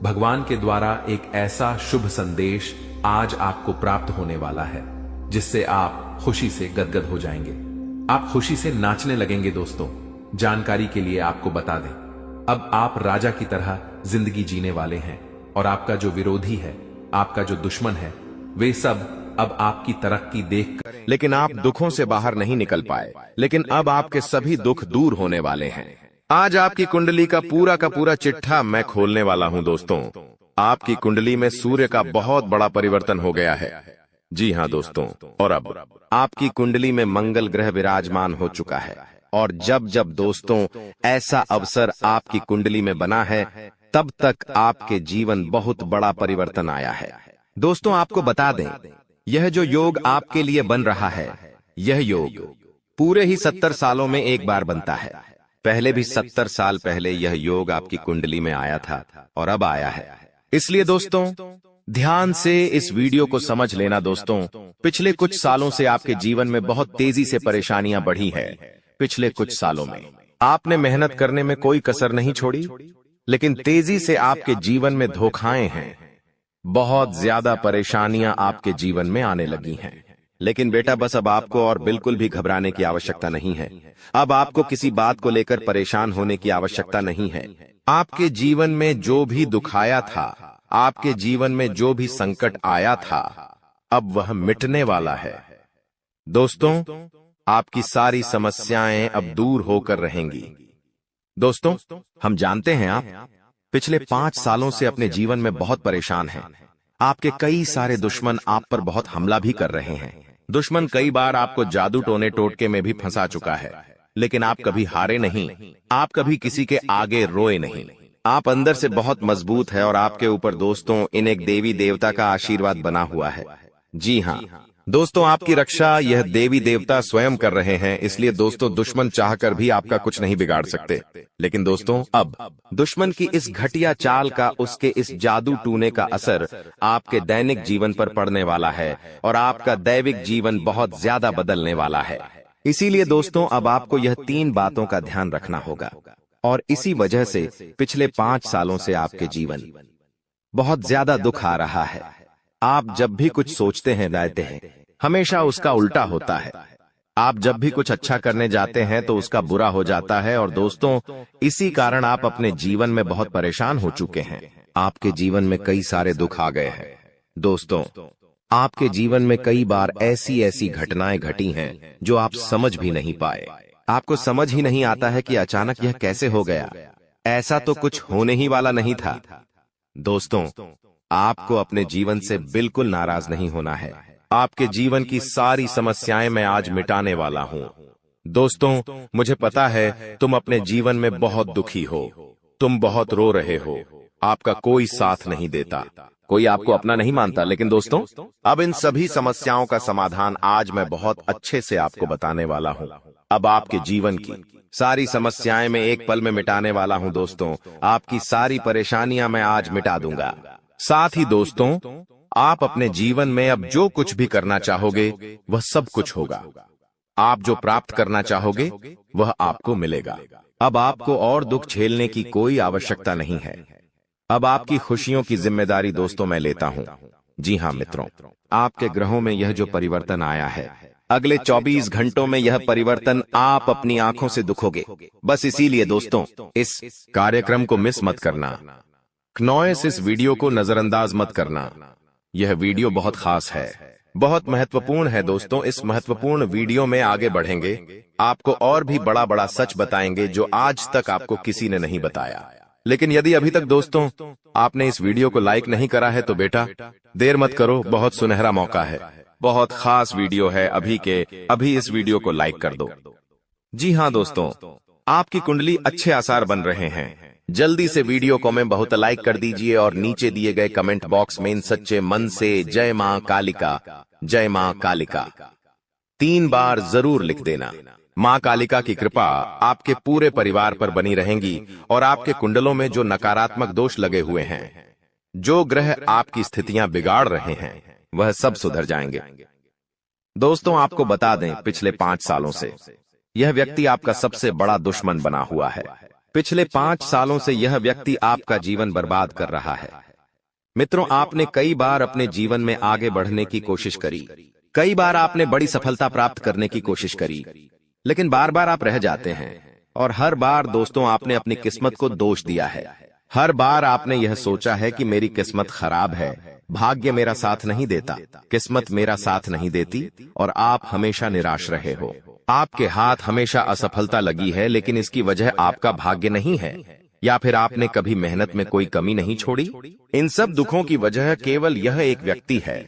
भगवान के द्वारा एक ऐसा शुभ संदेश आज आपको प्राप्त होने वाला है, जिससे आप खुशी से गदगद हो जाएंगे, आप खुशी से नाचने लगेंगे। दोस्तों, जानकारी के लिए आपको बता दें, अब आप राजा की तरह जिंदगी जीने वाले हैं और आपका जो विरोधी है, आपका जो दुश्मन है, वे सब अब आपकी तरक्की देखकर, लेकिन आप दुखों से बाहर नहीं निकल पाए, लेकिन अब आपके सभी दुख दूर होने वाले हैं। आज आपकी कुंडली का पूरा चिट्ठा मैं खोलने वाला हूं। दोस्तों, आपकी कुंडली में सूर्य का बहुत बड़ा परिवर्तन हो गया है। जी हां दोस्तों, और अब आपकी कुंडली में मंगल ग्रह विराजमान हो चुका है। और जब जब दोस्तों ऐसा अवसर आपकी कुंडली में बना है, तब तक आपके जीवन बहुत बड़ा परिवर्तन आया है। दोस्तों, आपको बता दें, यह जो योग आपके लिए बन रहा है, यह योग पूरे ही 70 सालों में एक बार बनता है। पहले भी 70 साल पहले यह योग आपकी कुंडली में आया था और अब आया है। इसलिए दोस्तों, ध्यान से इस वीडियो को समझ लेना। दोस्तों, पिछले कुछ सालों से आपके जीवन में बहुत तेजी से परेशानियां बढ़ी है। पिछले कुछ सालों में आपने मेहनत करने में कोई कसर नहीं छोड़ी, लेकिन तेजी से आपके जीवन में धोखाएं हैं, बहुत ज्यादा परेशानियां आपके जीवन में आने लगी हैं। लेकिन बेटा, बस अब आपको और बिल्कुल भी घबराने की आवश्यकता नहीं है। अब आपको किसी बात को लेकर परेशान होने की आवश्यकता नहीं है। आपके जीवन में जो भी दुख आया था, आपके जीवन में जो भी संकट आया था, अब वह मिटने वाला है। दोस्तों, आपकी सारी समस्याएं अब दूर होकर रहेंगी। दोस्तों, हम जानते हैं आप पिछले 5 सालों से अपने जीवन में बहुत परेशान हैं। आपके कई सारे दुश्मन आप पर बहुत हमला भी कर रहे हैं। दुश्मन कई बार आपको जादू टोने टोटके में भी फंसा चुका है, लेकिन आप कभी हारे नहीं, आप कभी किसी के आगे रोए नहीं। आप अंदर से बहुत मजबूत है और आपके ऊपर दोस्तों इन एक देवी देवता का आशीर्वाद बना हुआ है। जी हाँ दोस्तों, आपकी रक्षा यह देवी देवता स्वयं कर रहे हैं। इसलिए दोस्तों, दुश्मन चाहकर भी आपका कुछ नहीं बिगाड़ सकते। लेकिन दोस्तों, अब दुश्मन की इस घटिया चाल का, उसके इस जादू टूने का असर आपके दैनिक जीवन पर पड़ने वाला है और आपका दैविक जीवन बहुत ज्यादा बदलने वाला है। इसीलिए दोस्तों, अब आपको यह 3 बातों का ध्यान रखना होगा और इसी वजह से पिछले 5 सालों से आपके जीवन बहुत ज्यादा दुख आ रहा है। आप जब भी कुछ सोचते हैं, दायते हैं, हमेशा उसका उल्टा होता है। आप जब भी कुछ अच्छा करने जाते हैं तो उसका बुरा हो जाता है। और दोस्तों, इसी कारण आप अपने जीवन में बहुत परेशान हो चुके हैं। आपके जीवन में कई सारे दुख आ गए हैं। दोस्तों, आपके जीवन में कई बार ऐसी ऐसी घटनाएं घटी हैं जो आप समझ भी नहीं पाए। आपको समझ ही नहीं आता है कि अचानक यह कैसे हो गया। ऐसा तो कुछ होने ही वाला नहीं था। दोस्तों, आपको अपने जीवन से बिल्कुल नाराज नहीं होना है। आपके जीवन की सारी समस्याएं मैं आज मिटाने वाला हूं। दोस्तों, मुझे पता है तुम अपने जीवन में बहुत दुखी हो, तुम बहुत रो रहे हो, आपका कोई साथ नहीं देता, कोई आपको अपना नहीं मानता। लेकिन दोस्तों, अब इन सभी समस्याओं का समाधान आज मैं बहुत अच्छे से आपको बताने वाला हूं। अब आपके जीवन की सारी समस्याएं मैं एक पल में मिटाने वाला हूं। दोस्तों, आपकी सारी परेशानियां मैं आज मिटा दूंगा। साथ ही दोस्तों, आप अपने जीवन में अब जो कुछ भी करना चाहोगे वह सब कुछ होगा। आप जो प्राप्त करना चाहोगे वह आपको मिलेगा। अब आपको और दुख झेलने की कोई आवश्यकता नहीं है। अब आपकी खुशियों की जिम्मेदारी दोस्तों मैं लेता हूं। जी हां मित्रों, आपके ग्रहों में यह जो परिवर्तन आया है, अगले 24 घंटों में यह परिवर्तन आप अपनी आंखों से दिखोगे। बस इसीलिए दोस्तों, इस कार्यक्रम को मिस मत करना। क्नॉयस इस वीडियो को नजरअंदाज मत करना। यह वीडियो बहुत खास है, बहुत महत्वपूर्ण है। दोस्तों, इस महत्वपूर्ण वीडियो में आगे बढ़ेंगे, आपको और भी बड़ा बड़ा सच बताएंगे जो आज तक आपको किसी ने नहीं बताया। लेकिन यदि अभी तक दोस्तों आपने इस वीडियो को लाइक नहीं करा है तो बेटा देर मत करो, बहुत सुनहरा मौका है, बहुत खास वीडियो है। अभी इस वीडियो को लाइक कर दो। जी हां दोस्तों, आपकी कुंडली अच्छे आसार बन रहे हैं। जल्दी से वीडियो को में बहुत लाइक कर दीजिए और नीचे दिए गए कमेंट बॉक्स में इन सच्चे मन से जय मां कालिका, जय मां कालिका 3 बार जरूर लिख देना। मां कालिका की कृपा आपके पूरे परिवार पर बनी रहेंगी और आपके कुंडलों में जो नकारात्मक दोष लगे हुए हैं, जो ग्रह आपकी स्थितियां बिगाड़ रहे हैं, वह सब सुधर जाएंगे। दोस्तों, आपको बता दें, पिछले 5 सालों से यह व्यक्ति आपका सबसे बड़ा दुश्मन बना हुआ है। पिछले 5 सालों से यह व्यक्ति आपका जीवन बर्बाद कर रहा है। मित्रों, आपने कई बार अपने जीवन में आगे बढ़ने की कोशिश करी, कई बार आपने बड़ी सफलता प्राप्त करने की कोशिश करी, लेकिन बार बार आप रह जाते हैं। और हर बार दोस्तों आपने अपनी किस्मत को दोष दिया है। हर बार आपने यह सोचा है कि मेरी किस्मत खराब है, भाग्य मेरा साथ नहीं देता, किस्मत मेरा साथ नहीं देती, और आप हमेशा निराश रहे हो। आपके हाथ हमेशा असफलता लगी है, लेकिन इसकी वजह आपका भाग्य नहीं है, या फिर आपने कभी मेहनत में कोई कमी नहीं छोड़ी। इन सब दुखों की वजह केवल यह एक व्यक्ति है।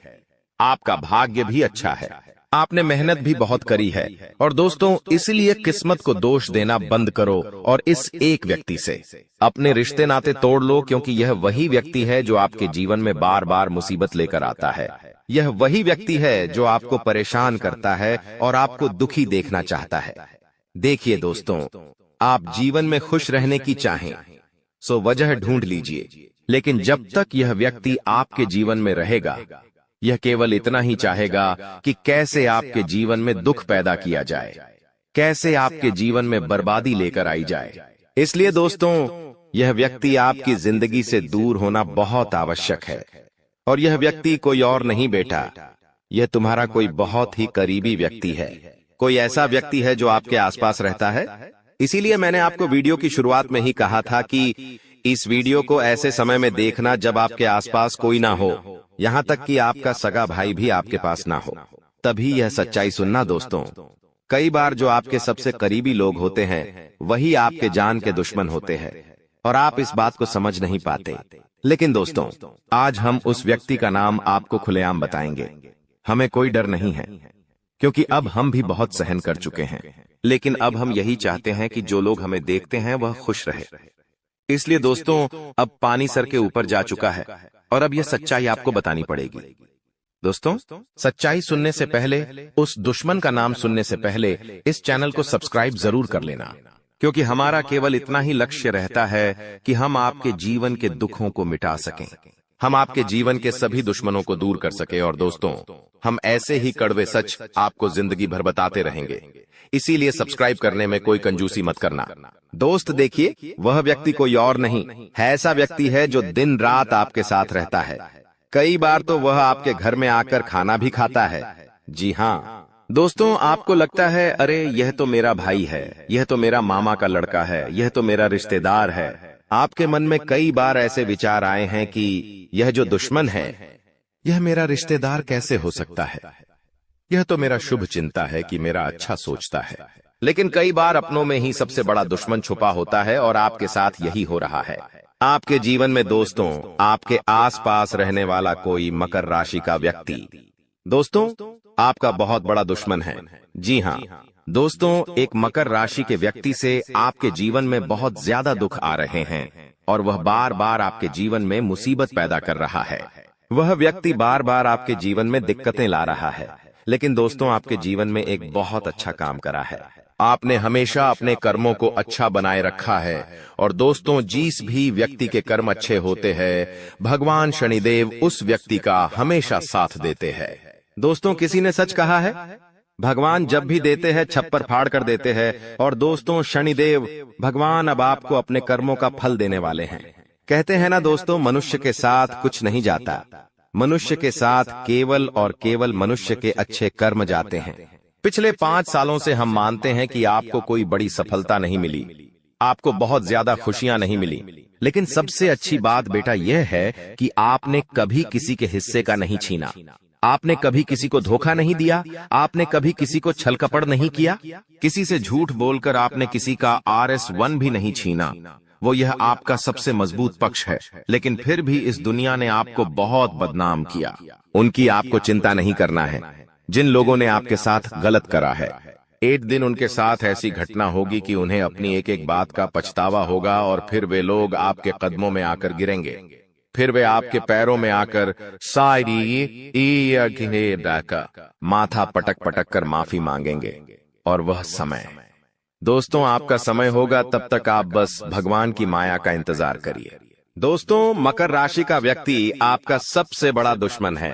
आपका भाग्य भी अच्छा है, आपने मेहनत भी बहुत करी है। और दोस्तों, इसलिए किस्मत को दोष देना बंद करो और इस एक व्यक्ति से अपने रिश्ते नाते तोड़ लो, क्योंकि यह वही व्यक्ति है जो आपके जीवन में बार बार मुसीबत लेकर आता है। यह वही व्यक्ति है जो आपको परेशान करता है और आपको दुखी देखना चाहता है। देखिए दोस्तों, आप जीवन में खुश रहने की चाहें सो वजह ढूंढ लीजिए, लेकिन जब तक यह व्यक्ति आपके जीवन में रहेगा, यह केवल इतना ही चाहेगा कि कैसे आपके जीवन में दुख पैदा किया जाए, कैसे आपके जीवन में बर्बादी लेकर आई जाए। इसलिए दोस्तों, यह व्यक्ति आपकी जिंदगी से दूर होना बहुत आवश्यक है। और यह व्यक्ति कोई और नहीं बेटा, यह तुम्हारा कोई बहुत ही करीबी व्यक्ति है, कोई ऐसा व्यक्ति है जो आपके आसपास रहता है। इसीलिए मैंने आपको वीडियो की शुरुआत में ही कहा था कि इस वीडियो को ऐसे समय में देखना जब आपके आसपास कोई ना हो, यहाँ तक कि आपका सगा भाई भी आपके पास ना हो, तभी यह सच्चाई सुनना। दोस्तों, कई बार जो आपके सबसे करीबी लोग होते हैं वही आपके जान के दुश्मन होते हैं, और आप इस बात को समझ नहीं पाते। लेकिन दोस्तों, आज हम उस व्यक्ति का नाम आपको खुलेआम बताएंगे। हमें कोई डर नहीं है, क्योंकि अब हम भी बहुत सहन कर चुके हैं। लेकिन अब हम यही चाहते हैं कि जो लोग हमें देखते हैं वह खुश रहे। इसलिए दोस्तों, अब पानी सर के ऊपर जा चुका है और अब यह सच्चाई आपको बतानी पड़ेगी। दोस्तों, सच्चाई सुनने से पहले, उस दुश्मन का नाम सुनने से पहले इस चैनल को सब्सक्राइब जरूर कर लेना, क्योंकि हमारा केवल इतना ही लक्ष्य रहता है कि हम आपके जीवन के दुखों को मिटा सकें, हम आपके जीवन के सभी दुश्मनों को दूर कर सके। और दोस्तों, हम ऐसे ही कड़वे सच आपको जिंदगी भर बताते रहेंगे। इसीलिए सब्सक्राइब करने में कोई कंजूसी मत करना। दोस्त देखिए, वह व्यक्ति कोई और नहीं है, ऐसा व्यक्ति है जो दिन रात आपके साथ रहता है। कई बार तो वह आपके घर में आकर खाना भी खाता है। जी हाँ दोस्तों, आपको लगता है अरे यह तो मेरा भाई है, यह तो मेरा मामा का लड़का है, यह तो मेरा रिश्तेदार है। आपके मन में कई बार ऐसे विचार आए हैं कि यह जो दुश्मन है यह मेरा रिश्तेदार कैसे हो सकता है, यह तो मेरा शुभ चिंता है कि मेरा अच्छा सोचता है। लेकिन कई बार अपनों में ही सबसे बड़ा दुश्मन छुपा होता है और आपके साथ यही हो रहा है। आपके जीवन में दोस्तों, आपके आसपास रहने वाला कोई मकर राशि का व्यक्ति दोस्तों आपका बहुत बड़ा दुश्मन है। जी हाँ दोस्तों, एक मकर राशि के व्यक्ति से आपके जीवन में बहुत ज्यादा दुख आ रहे हैं और वह बार बार आपके जीवन में मुसीबत पैदा कर रहा है। वह व्यक्ति बार बार आपके जीवन में दिक्कतें ला रहा है, लेकिन दोस्तों आपके जीवन में एक बहुत अच्छा काम करा है। आपने हमेशा अपने कर्मों को अच्छा बनाए रखा है और दोस्तों जिस भी व्यक्ति के कर्म अच्छे होते हैं भगवान शनिदेव उस व्यक्ति का हमेशा साथ देते हैं। दोस्तों किसी ने सच कहा है, भगवान जब भी देते हैं छप्पर फाड़ कर देते हैं। और दोस्तों शनिदेव भगवान अब आपको अपने कर्मों का फल देने वाले हैं। कहते हैं ना दोस्तों, मनुष्य के साथ कुछ नहीं जाता, मनुष्य के साथ केवल और केवल मनुष्य के अच्छे कर्म जाते हैं। पिछले 5 सालों से हम मानते हैं कि आपको कोई बड़ी सफलता नहीं मिली, आपको बहुत ज्यादा खुशियां नहीं मिली, लेकिन सबसे अच्छी बात बेटा यह है कि आपने कभी किसी के हिस्से का नहीं छीना, आपने कभी किसी को धोखा नहीं दिया, आपने कभी किसी को छल कपट नहीं किया, किसी से झूठ बोलकर आपने किसी का RS1 भी नहीं छीना। वो यह आपका सबसे मजबूत पक्ष है, लेकिन फिर भी इस दुनिया ने आपको बहुत बदनाम किया। उनकी आपको चिंता नहीं करना है। जिन लोगों ने आपके साथ गलत करा है, एक दिन उनके साथ ऐसी घटना होगी कि उन्हें अपनी एक एक बात का पछतावा होगा और फिर वे लोग आपके कदमों में आकर गिरेंगे, फिर वे आपके पैरों में आकर माथा पटक पटक कर माफी मांगेंगे। और वह समय दोस्तों आपका समय होगा, तब तक आप बस भगवान की माया का इंतजार करिए। दोस्तों मकर राशि का व्यक्ति आपका सबसे बड़ा दुश्मन है।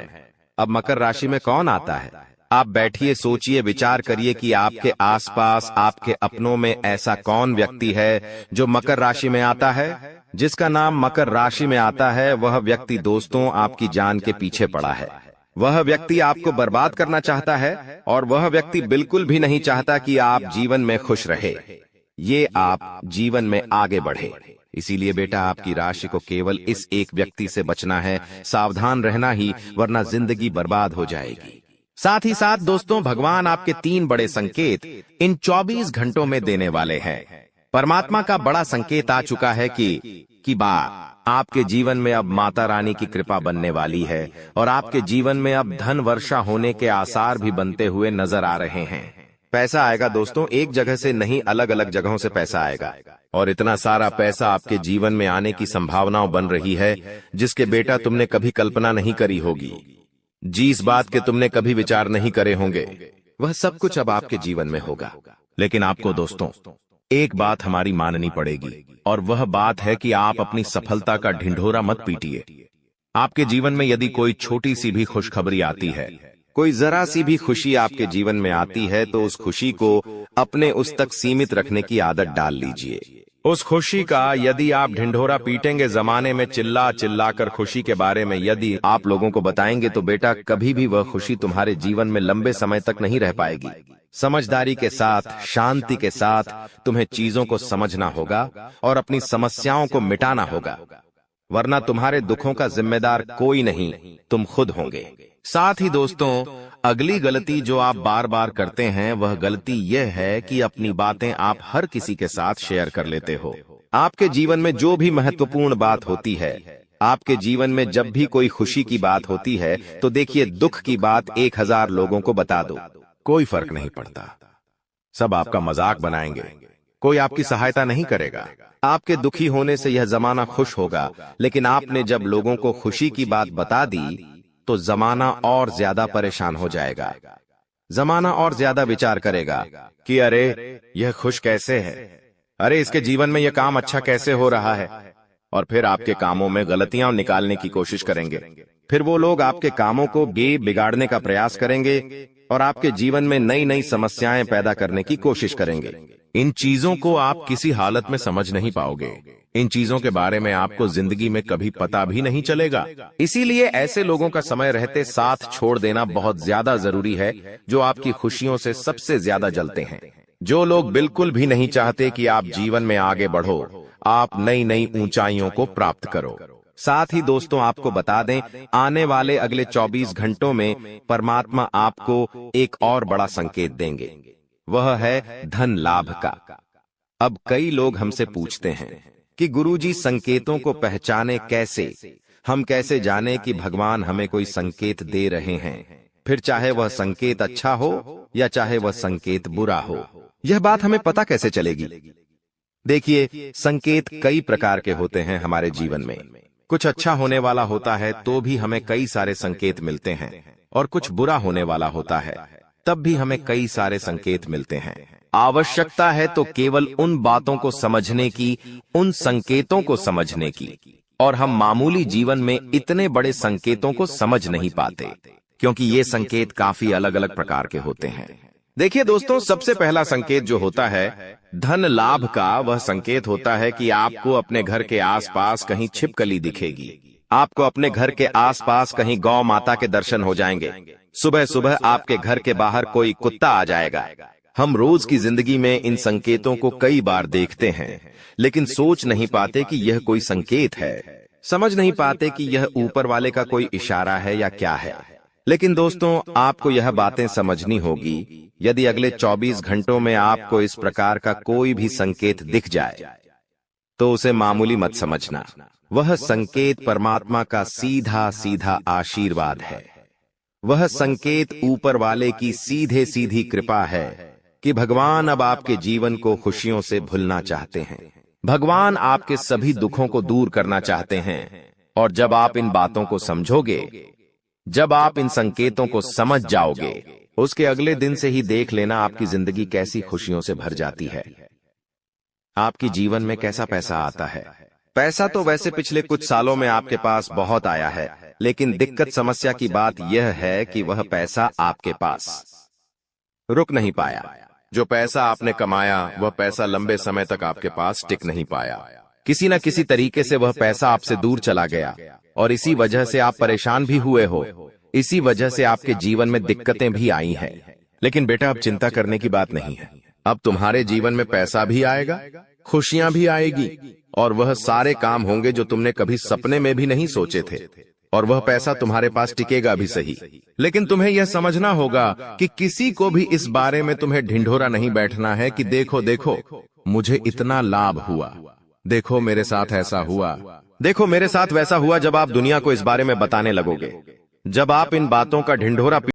अब मकर राशि में कौन आता है? आप बैठिए, सोचिए, विचार करिए कि आपके आसपास आपके अपनों में ऐसा कौन व्यक्ति है जो मकर राशि में आता है। जिसका नाम मकर राशि में आता है वह व्यक्ति दोस्तों आपकी जान के पीछे पड़ा है। वह व्यक्ति आपको बर्बाद करना चाहता है और वह व्यक्ति बिल्कुल भी नहीं चाहता कि आप जीवन में खुश रहे, ये आप जीवन में आगे बढ़े। इसीलिए बेटा आपकी राशि को केवल इस एक व्यक्ति से बचना है, सावधान रहना ही, वरना जिंदगी बर्बाद हो जाएगी। साथ ही साथ दोस्तों भगवान आपके 3 बड़े संकेत इन 24 घंटों में देने वाले हैं। परमात्मा का बड़ा संकेत आ चुका है कि आपके जीवन में अब माता रानी की कृपा बनने वाली है और आपके जीवन में अब धन वर्षा होने के आसार भी बनते हुए नजर आ रहे हैं। पैसा आएगा दोस्तों, एक जगह से नहीं अलग अलग जगहों से पैसा आएगा और इतना सारा पैसा आपके जीवन में आने की संभावनाएं बन रही है जिसके बेटा तुमने कभी कल्पना नहीं करी होगी। जिस बात के तुमने कभी विचार नहीं करे होंगे वह सब कुछ अब आपके जीवन में होगा। लेकिन आपको दोस्तों एक बात हमारी माननी पड़ेगी और वह बात है कि आप अपनी सफलता का ढिंढोरा मत पीटिए। आपके जीवन में यदि कोई छोटी सी भी खुशखबरी आती है, कोई जरा सी भी खुशी आपके जीवन में आती है, तो उस खुशी को अपने उस तक सीमित रखने की आदत डाल लीजिए। उस खुशी का यदि आप ढिंढोरा पीटेंगे, जमाने में चिल्ला चिल्ला कर खुशी के बारे में यदि आप लोगों को बताएंगे, तो बेटा कभी भी वह खुशी तुम्हारे जीवन में लंबे समय तक नहीं रह पाएगी। समझदारी के साथ, शांति के साथ तुम्हें चीजों को समझना होगा और अपनी समस्याओं को मिटाना होगा, वरना तुम्हारे दुखों का जिम्मेदार कोई नहीं, तुम खुद होंगे। साथ ही दोस्तों अगली गलती जो आप बार बार करते हैं वह गलती यह है कि अपनी बातें आप हर किसी के साथ शेयर कर लेते हो। आपके जीवन में जो भी महत्वपूर्ण बात होती है, आपके जीवन में जब भी कोई खुशी की बात होती है, तो देखिए दुख की बात 1000 लोगों को बता दो, कोई फर्क नहीं पड़ता। सब आपका मजाक बनाएंगे, कोई आपकी सहायता नहीं करेगा। आपके दुखी होने से यह जमाना खुश होगा, लेकिन आपने जब लोगों को खुशी की बात बता दी तो जमाना और ज्यादा परेशान हो जाएगा। जमाना और ज्यादा विचार करेगा कि अरे यह खुश कैसे है, अरे इसके जीवन में यह काम अच्छा कैसे हो रहा है, और फिर आपके कामों में गलतियां निकालने की कोशिश करेंगे। फिर वो लोग आपके कामों को बिगाड़ने का प्रयास करेंगे और आपके जीवन में नई नई समस्याएं पैदा करने की कोशिश करेंगे। इन चीजों को आप किसी हालत में समझ नहीं पाओगे। इन चीजों के बारे में आपको जिंदगी में कभी पता भी नहीं चलेगा। इसीलिए ऐसे लोगों का समय रहते साथ छोड़ देना बहुत ज्यादा जरूरी है, जो आपकी खुशियों से सबसे ज्यादा जलते हैं। जो लोग बिल्कुल भी नहीं चाहते कि आप जीवन में आगे बढ़ो, आप नई नई ऊंचाइयों को प्राप्त करो। साथ ही दोस्तों, आपको बता दें, आने वाले अगले 24 घंटों में परमात्मा आपको एक और बड़ा संकेत देंगे। वह है धन लाभ का। अब कई लोग हमसे पूछते हैं कि गुरुजी, संकेतों को पहचाने कैसे? हम कैसे जाने कि भगवान हमें कोई संकेत दे रहे हैं, फिर चाहे वह संकेत अच्छा हो या चाहे वह संकेत बुरा हो? यह बात हमें पता कैसे चलेगी? देखिए, संकेत कई प्रकार के होते हैं हमारे जीवन में। कुछ अच्छा होने वाला होता है तो भी हमें कई सारे संकेत मिलते हैं, और कुछ बुरा होने वाला होता है तब भी हमें कई सारे संकेत मिलते हैं। आवश्यकता है तो केवल उन बातों को समझने की, उन संकेतों को समझने की। और हम मामूली जीवन में इतने बड़े संकेतों को समझ नहीं पाते, क्योंकि ये संकेत काफी अलग अलग प्रकार के होते हैं। देखिए दोस्तों, सबसे पहला संकेत जो होता है धन लाभ का, वह संकेत होता है कि आपको अपने घर के आसपास कहीं छिपकली दिखेगी। आपको अपने घर के आसपास कहीं गौ माता के दर्शन हो जाएंगे। सुबह सुबह आपके घर के बाहर कोई कुत्ता आ जाएगा। हम रोज की जिंदगी में इन संकेतों को कई बार देखते हैं, लेकिन सोच नहीं पाते कि यह कोई संकेत है, समझ नहीं पाते कि यह ऊपर वाले का कोई इशारा है या क्या है। लेकिन दोस्तों, आपको यह बातें समझनी होगी। यदि अगले 24 घंटों में आपको इस प्रकार का कोई भी संकेत दिख जाए तो उसे मामूली मत समझना। वह संकेत परमात्मा का सीधा सीधा आशीर्वाद है। वह संकेत ऊपर वाले की सीधे सीधी कृपा है कि भगवान अब आपके जीवन को खुशियों से भुलना चाहते हैं। भगवान आपके सभी दुखों को दूर करना चाहते हैं। और जब आप इन बातों को समझोगे, जब आप इन संकेतों को समझ जाओगे, उसके अगले दिन से ही देख लेना आपकी जिंदगी कैसी खुशियों से भर जाती है। आपकी जीवन में कैसा पैसा आता है। पैसा तो वैसे पिछले कुछ सालों में आपके पास बहुत आया है, लेकिन दिक्कत समस्या की बात यह है कि वह पैसा आपके पास रुक नहीं पाया। जो पैसा आपने कमाया, वह पैसा लंबे समय तक आपके पास टिक नहीं पाया। किसी न किसी तरीके से वह पैसा आपसे दूर चला गया, और इसी वजह से आप परेशान भी हुए हो। इसी वजह से आपके जीवन में दिक्कतें भी आई हैं। लेकिन बेटा, अब चिंता करने की बात नहीं है। अब तुम्हारे जीवन में पैसा भी आएगा, खुशियां भी आएगी, और वह सारे काम होंगे जो तुमने कभी सपने में भी नहीं सोचे थे। और वह पैसा तुम्हारे पास टिकेगा भी सही, लेकिन तुम्हें यह समझना होगा कि किसी को भी इस बारे में तुम्हें ढिंढोरा नहीं बैठना है कि देखो देखो मुझे इतना लाभ हुआ, देखो मेरे साथ ऐसा हुआ, देखो मेरे साथ वैसा हुआ। जब आप दुनिया को इस बारे में बताने लगोगे, जब आप इन बातों का ढिंढोरा